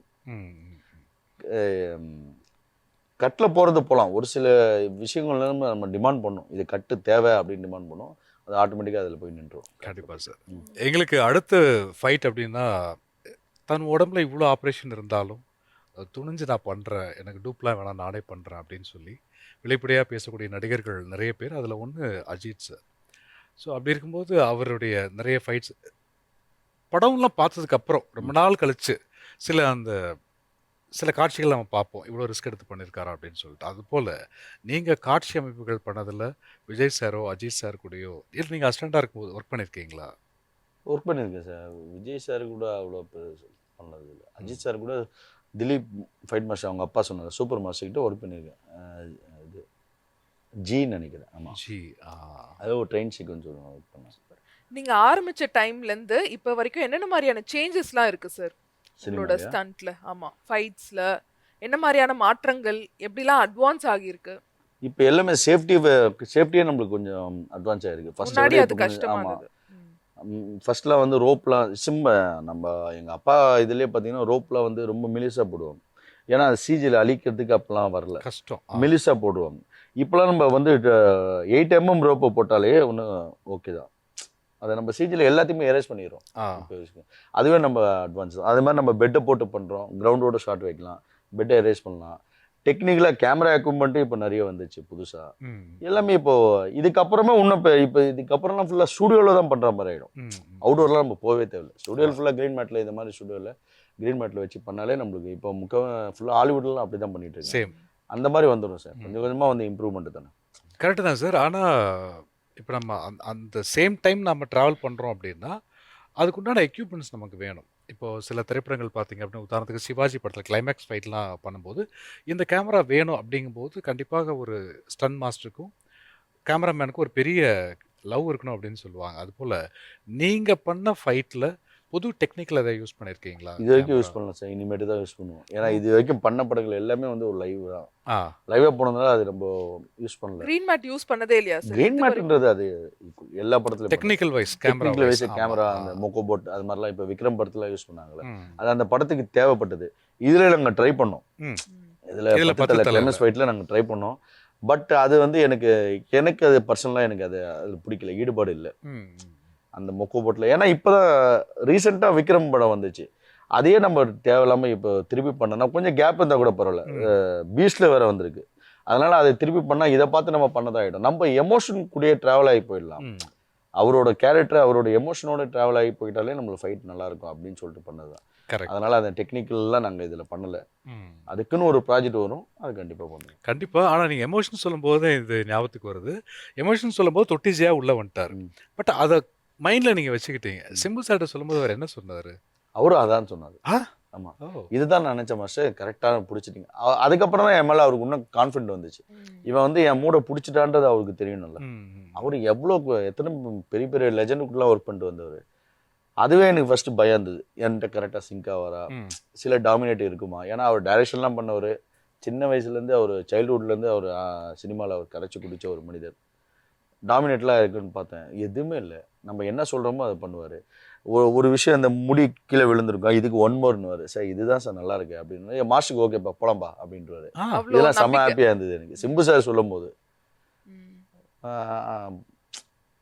கட்டில் போகிறது போகலாம், ஒரு சில விஷயங்கள் நம்ம டிமாண்ட் பண்ணோம், இது கட்டு தேவை அப்படின்னு டிமாண்ட் பண்ணோம், அது ஆட்டோமேட்டிக்காக அதில் போய் நின்றுடும்.
கண்டிப்பாக சார். எங்களுக்கு அடுத்த ஃபைட் அப்படின்னா தன் உடம்புல இவ்வளோ ஆப்ரேஷன் இருந்தாலும் துணிஞ்சு நான் பண்ணுறேன், எனக்கு டூப்லாம் வேணாம் நானே பண்ணுறேன் அப்படின்னு சொல்லி வெளிப்படையாக பேசக்கூடிய நடிகர்கள் நிறைய பேர். அதில் ஒன்று அஜித் சார். ஸோ அப்படி இருக்கும்போது அவருடைய நிறைய ஃபைட்ஸ் படம்லாம் பார்த்ததுக்கப்புறம் ரொம்ப நாள் கழித்து சில காட்சிகள் நம்ம பார்ப்போம், இவ்வளோ ரிஸ்க் எடுத்து பண்ணியிருக்காரா அப்படின்னு சொல்லிட்டு. அதுபோல் நீங்கள் காட்சி அமைப்புகள் பண்ணதில் விஜய் சாரோ அஜித் சார் கூடயோ இல்லை நீங்கள் அசிஸ்டண்ட்டாக இருக்கும்போது ஒர்க் பண்ணியிருக்கீங்களா?
ஒர்க் பண்ணியிருக்கேன் சார். விஜய் சார் கூட அவ்வளோ பண்ணது இல்லை. அஜித் சார் கூட திலீப் ஃபைட் மாஸ்டர் அவங்க அப்பா சொன்னாங்க, சூப்பர் மாஸ்டர்கிட்ட ஒர்க் பண்ணியிருக்கேன். இது ஜின்னு நினைக்கிறேன். ஆமாம்,
ஜி.
அது ஒரு ட்ரெயின் சீக்வன்ஸ் ஒர்க் பண்ணேன்.
நீங்கள் ஆரம்பித்த டைம்லேருந்து இப்போ வரைக்கும் என்னென்ன மாதிரியான சேஞ்சஸ்லாம் இருக்குது சார் உங்களோட ஸ்டண்ட்டில்? ஆமாம், ஃபைட்ஸில் என்ன மாதிரியான மாற்றங்கள், எப்படிலாம் அட்வான்ஸ் ஆகியிருக்கு?
இப்போ எல்லாமே சேஃப்டியே நம்மளுக்கு கொஞ்சம் அட்வான்ஸ் ஆகிருக்கு.
முன்னாடி அது கஷ்டமானது.
ஃபர்ஸ்ட்லாம் வந்து ரோப்லாம் நம்ம எங்கள் அப்பா இதுலேயே பார்த்தீங்கன்னா ரோப்லாம் வந்து ரொம்ப மெலிசாக போடுவாங்க, ஏன்னா சிஜியில் அழிக்கிறதுக்கு அப்போலாம் வரல, கஷ்டம், மெலிசாக போடுவாங்க. இப்போலாம் நம்ம வந்து 8 mm ரோப்பை போட்டாலே ஒன்று ஓகே தான், அதை நம்ம சிஜியில் எல்லாத்தையுமே எரேஸ் பண்ணிடுறோம். அதுவே நம்ம அட்வான்ஸ் தான். அது மாதிரி நம்ம பெட்டை போட்டு பண்ணுறோம், கிரவுண்டோட ஷாட் வைக்கலாம், பெட்டை எரேஸ் பண்ணலாம். டெக்னிக்கலாக கேமரா எக்யூப்மெண்ட்டு இப்போ நிறைய வந்துச்சு புதுசாக, எல்லாமே இப்போது இதுக்கப்புறமே இன்னும் இப்போ இதுக்கப்புறம்லாம் ஃபுல்லாக ஸ்டூடியோவில் தான் பண்ணுற மாதிரி ஆகிடும். அவுடோர்லாம் நம்ம போகவே தேவையில்லை, ஸ்டூடியோவில் ஃபுல்லாக க்ரீன் மேட்டில் இந்த மாதிரி ஸ்டூடியோவில் க்ரீன் மேட்டில் வச்சு பண்ணாலே நம்மளுக்கு இப்போ ஃபுல்லாக ஹாலிவுட்லாம் அப்படி தான் பண்ணிட்டு இருக்கு. சேம் அந்த மாதிரி வந்துடும் சார், கொஞ்சம் கொஞ்சமாக வந்து இம்ப்ரூவ்மெண்ட்டு தானே.
கரெக்டு தான் சார். ஆனால் இப்போ நம்ம அந்த சேம் டைம் நம்ம ட்ராவல் பண்ணுறோம் அப்படின்னா அதுக்குண்டான எக்யூப்மெண்ட்ஸ் நமக்கு வேணும். இப்போது சில திரைப்படங்கள் பார்த்தீங்க அப்படின்னா உதாரணத்துக்கு சிவாஜி படத்தில் கிளைமேக்ஸ் ஃபைட்லாம் பண்ணும்போது இந்த கேமரா வேணும் அப்படிங்கும்போது கண்டிப்பாக ஒரு ஸ்டன் மாஸ்டருக்கும் கேமராமேனுக்கும் ஒரு பெரிய லவ் இருக்கணும் அப்படின்னு சொல்லுவாங்க. அதுபோல் நீங்கள் பண்ண ஃபைட்டில் புது டெக்னிக்கல் அதை யூஸ் பண்ணியிருக்கீங்களா?
இது வரைக்கும் யூஸ் பண்ணலாம் சார், இனிமேட்டு தான் யூஸ் பண்ணுவோம். ஏன்னா இது வரைக்கும் பண்ண படங்கள் எல்லாமே வந்து ஒரு லைவ் தான், லைவாக போனதுனால அது நம்ம யூஸ் பண்ணல.
க்ரீன் மேட் யூஸ் பண்ணதே இல்லையா சார்?
க்ரீன் மேட்ன்றது அது எல்லா படத்துலையும்
டெக்னிக்கல் வைஸ்
கேமரா அந்த மொக்கோபோட் அது மாதிரிலாம் இப்போ விக்ரம் படத்தில் யூஸ் பண்ணாங்களே, அது அந்த படத்துக்கு தேவைப்பட்டது. இதில் நாங்கள் ட்ரை பண்ணோம், இதில் கிளைமேக்ஸ் ஃபைட்டில் நாங்கள் ட்ரை பண்ணோம். பட் அது வந்து எனக்கு அது பர்சனலாக எனக்கு அது பிடிக்கல, ஈடுபாடு இல்லை அந்த மொக்கோ போட்டில். ஏன்னா இப்போ தான் ரீசெண்டாக விக்ரம் படம் வந்துச்சு, அதையே நம்ம தேவையில்லாமல் இப்போ திருப்பி பண்ணனா கொஞ்சம் கேப் இருந்தால் கூட பரவாயில்ல. பீஸ்டில் வேற வந்திருக்கு. அதனால அதை திருப்பி பண்ணால் இதை பார்த்து நம்ம பண்ணதாகிடும். நம்ம எமோஷன் கூடயே ட்ராவல் ஆகி போயிடலாம். அவரோட கேரக்டர் அவரோட எமோஷனோட ட்ராவல் ஆகி போயிட்டாலே நம்மளுக்கு ஃபைட் நல்லா இருக்கும் அப்படின்னு சொல்லிட்டு பண்ணது தான். அதனால அந்த டெக்னிக்கல்லாம் நாங்கள் இதில் பண்ணலை. அதுக்குன்னு ஒரு ப்ராஜெக்ட் வரும், அது கண்டிப்பாக பண்ணுவோம்.
கண்டிப்பாக. ஆனால் நீங்கள் எமோஷன் சொல்லும்போது இது ஞாபகத்துக்கு வருது. எமோஷன் சொல்லும்போது தொட்டிஜியாக உள்ளே வந்துட்டார். பட் அதை மைண்டில் நீங்கள் வச்சுக்கிட்டீங்க. சிம்பு சார்ட்ட சொல்லும்போது அவர் என்ன சொன்னார்?
அவரும் அதான் சொன்னார். ஆமாம், இதுதான் நான் நினச்ச மாஸ்டர், கரெக்டாக பிடிச்சிட்டிங்க. அதுக்கப்புறம் தான் என் மேலே அவருக்கு இன்னும் கான்ஃபிடென்ட் வந்துச்சு. இவன் வந்து என் மூட பிடிச்சிட்டான்றது அவருக்கு தெரியணும்ல. அவர் எவ்வளோ எத்தனை பெரிய பெரிய லெஜண்டுக்குள்ளே ஒர்க் பண்ணிட்டு வந்தவர். அதுவே எனக்கு ஃபர்ஸ்ட் பயம் இருந்தது, என்கிட்ட கரெக்டாக சிங்க் ஆவாரா, சில டாமினேட் இருக்குமா. ஏன்னா அவர் டைரக்ஷன்லாம் பண்ணவர். சின்ன வயசுலேருந்து அவர் சைல்டுஹுட்லேருந்து அவர் சினிமாவில் அவர் கரைச்சி குடித்த ஒரு மனிதர். டாமினேட்லாம் இருக்குன்னு பார்த்தேன், எதுவுமே இல்லை. நம்ம என்ன சொல்கிறோமோ அதை பண்ணுவார். ஒரு விஷயம் அந்த முடி கீழே விழுந்திருக்கும், இதுக்கு 1 மோர்னுவார். சார் இதுதான் சார் நல்லா இருக்கு அப்படின்னு. என் மாஸ்டருக்கு ஓகேப்பா போலாம்பா அப்படின்றாரு. இதெல்லாம் செம்ம ஹாப்பியாக இருந்தது எனக்கு சிம்பு சார் சொல்லும் போது.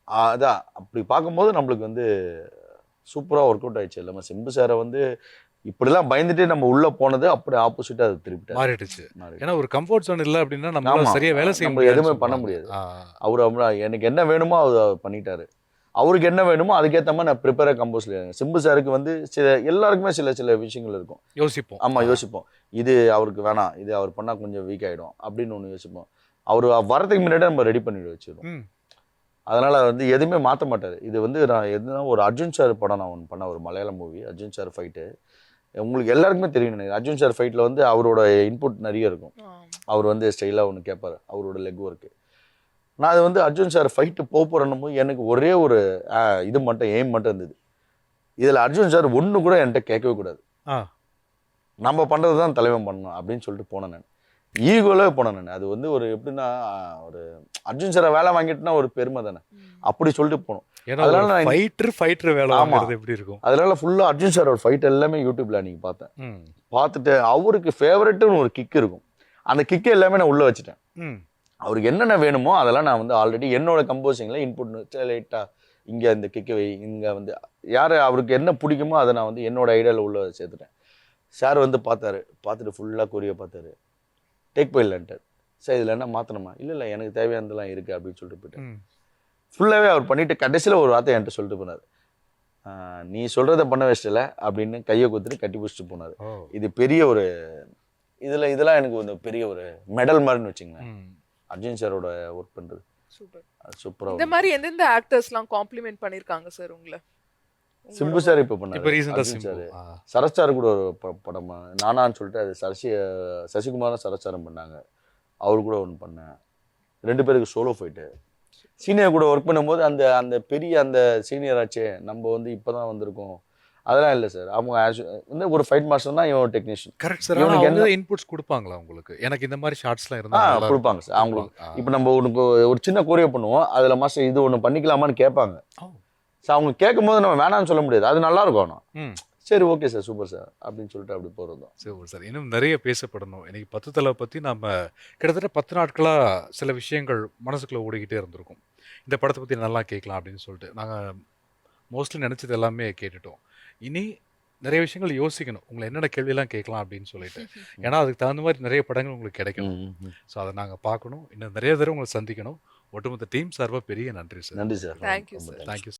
அதான் அப்படி பார்க்கும்போது நம்மளுக்கு வந்து சூப்பராக ஒர்க் அவுட் ஆயிடுச்சு எல்லாமே. சிம்பு சாரை வந்து இப்படிலாம் பயந்துட்டு நம்ம உள்ள போனது அப்படி ஆப்போசிட்டா அது திருப்பி
மாறிடுச்சு. ஏன்னா ஒரு கம்ஃபர்ட் ஜோன் இல்லை அப்படின்னா நம்ம சரியா வேலை செய்ய முடியாது,
எதுவுமே பண்ண முடியாது. அவரு எனக்கு என்ன வேணுமோ அவர் பண்ணிட்டாரு. அவருக்கு என்ன வேணுமோ அதுக்கேற்ற மாதிரி நான் ப்ரிப்பேராக கம்போஸ். சிம்பு சாருக்கு வந்து எல்லாருக்குமே சில விஷயங்கள் இருக்கும்,
யோசிப்போம்.
ஆமாம் யோசிப்போம், இது அவருக்கு வேணாம், இது அவர் பண்ணால் கொஞ்சம் வீக் ஆகிடும் அப்படின்னு ஒன்று யோசிப்போம். அவர் வரதுக்கு முன்னாடி நம்ம ரெடி பண்ணிட்டு வச்சிருவோம். அதனால் வந்து எதுவுமே மாற்ற மாட்டார். இது வந்து நான் எதுனா ஒரு அர்ஜுன் சார் படம் நான் ஒன்று பண்ண, ஒரு Malayalam movie, Arjun sir fight. உங்களுக்கு எல்லாருக்குமே தெரியும் நினைக்கிறேன். அர்ஜுன் சார் ஃபைட்டில் வந்து அவரோட இன்புட் நிறைய இருக்கும். அவர் வந்து ஸ்டைலாக ஒன்று கேட்பார், அவரோட லெக் ஒர்க்கு. நான் அது வந்து அர்ஜுன் சார் ஃபைட்டு போகிறன்னும் போது எனக்கு ஒரே ஒரு இது மட்டும் எய்ம் மட்டும் இருந்தது. இதில் அர்ஜுன் சார் ஒன்று கூட என்கிட்ட கேட்கவே கூடாது, நம்ம பண்ணுறது தான் தலைவன் பண்ணணும் அப்படின்னு சொல்லிட்டு போனேன். நான் ஈகோலே போனேன் நான். அது வந்து ஒரு எப்படின்னா ஒரு அர்ஜுன் சாரை வேலை வாங்கிட்டுனா ஒரு பெருமை தானே, அப்படி சொல்லிட்டு போனோம்.
அதனால ஃபைட்டர் வேலை வாங்குறது எப்படி இருக்கும்.
அதனால ஃபுல்லாக அர்ஜுன் சாரோட ஃபைட் எல்லாமே யூடியூப்ல நீங்கள் பார்த்தேன். பார்த்துட்டு அவருக்கு ஃபேவரட்டுன்னு ஒரு கிக் இருக்கும், அந்த கிக்கு எல்லாமே நான் உள்ளே வச்சுட்டேன். அவருக்கு என்னென்ன வேணுமோ அதெல்லாம் நான் வந்து ஆல்ரெடி என்னோட கம்போசிங்கில் இன்புட் லைட்டாக இங்கே இந்த கிக்கு வை, இங்கே வந்து யார் அவருக்கு என்ன பிடிக்குமோ அதை நான் வந்து என்னோட ஐடியாவில் உள்ள சேர்த்துட்டேன். சார் வந்து பார்த்துட்டு ஃபுல்லாக கொரிய பார்த்தாரு, டேக் போயிடலான்ட்டார். சார் இதில் என்ன மாற்றணுமா? இல்லை எனக்கு தேவையானதெல்லாம் இருக்குது அப்படின்னு சொல்லிட்டு போயிட்டேன். ஃபுல்லாகவே அவர் பண்ணிவிட்டு கடைசியில் ஒரு வார்த்தை என்கிட்ட சொல்லிட்டு போனார், நீ சொல்கிறத பண்ண வச்சிட்டல அப்படின்னு கையை கொடுத்துட்டு கட்டி பிடிச்சிட்டு போனார். இது பெரிய ஒரு இதெல்லாம் எனக்கு ஒரு பெரிய ஒரு மெடல் மாதிரின்னு வச்சுங்களேன். அர்ஜுன் சாரோட ஒர்க் பண்ணுறது சூப்பராக.
இந்த மாதிரி எந்தெந்த ஆக்டர்ஸ்லாம் காம்ப்ளிமெண்ட் பண்ணியிருக்காங்க சார் உங்களை?
சிம்பு சார் இப்போ பண்ணாரு, சரத் சார் கூட ஒரு படம் நானான்னு சொல்லிட்டு, அது சசிகுமாரும் சரத் சாரும் பண்ணாங்க. அவரு கூட ஒன்று பண்ணேன். 2 பேருக்கு சோலோ ஃபைட்டு. சீனியர் கூட ஒர்க் பண்ணும்போது அந்த அந்த பெரிய அந்த சீனியர் ஆச்சே நம்ம வந்து இப்போ தான் வந்திருக்கோம் அதெல்லாம் இல்லை சார். அவங்க வந்து ஒரு ஃபைட் மாஸ்டர் தான் இவன் டெக்னீஷியன்.
Correct sir. அவங்க என்ன இன்புட்ஸ் கொடுப்பாங்களா உங்களுக்கு? எனக்கு இந்த மாதிரி ஷார்ட்ஸ்லாம் இருந்தால்
கொடுப்பாங்க சார். அவங்களுக்கு இப்போ நம்ம உனக்கு ஒரு சின்ன கோரியோ பண்ணுவோம், அதில் மாஸ்டர் இது ஒன்று பண்ணிக்கலாமான்னு கேட்பாங்க. ஸோ அவங்க கேட்கும்போது நம்ம வேணாம்னு சொல்ல முடியாது, அது நல்லா இருக்கும். ஆனால் சரி ஓகே சார் சூப்பர் சார் அப்படின்னு சொல்லிட்டு அப்படி போகிறது தான்.
Super sir. இன்னும் நிறைய பேசப்படணும். இன்னைக்கு 10 தலை பற்றி நம்ம கிட்டத்தட்ட 10 நாட்களாக சில விஷயங்கள் மனசுக்குள்ளே ஓடிக்கிட்டே இருந்திருக்கும். இந்த படத்தை பற்றி நல்லா கேட்கலாம் அப்படின்னு சொல்லிட்டு நாங்கள் மோஸ்ட்லி நினச்சது எல்லாமே கேட்டுட்டோம். இனி நிறைய விஷயங்கள் யோசிக்கணும், உங்களை என்னென்ன கேள்வியெல்லாம் கேட்கலாம் அப்படின்னு சொல்லிட்டு. ஏன்னா அதுக்கு தகுந்த மாதிரி நிறைய படங்கள் உங்களுக்கு கிடைக்கணும். ஸோ அதை நாங்கள் பார்க்கணும், இன்னும் நிறைய தடவை உங்களை சந்திக்கணும். ஒட்டுமொத்த டீம் சார்பாக பெரிய நன்றி சார்.
நன்றி சார்.
Thank you sir.
தேங்க்யூ.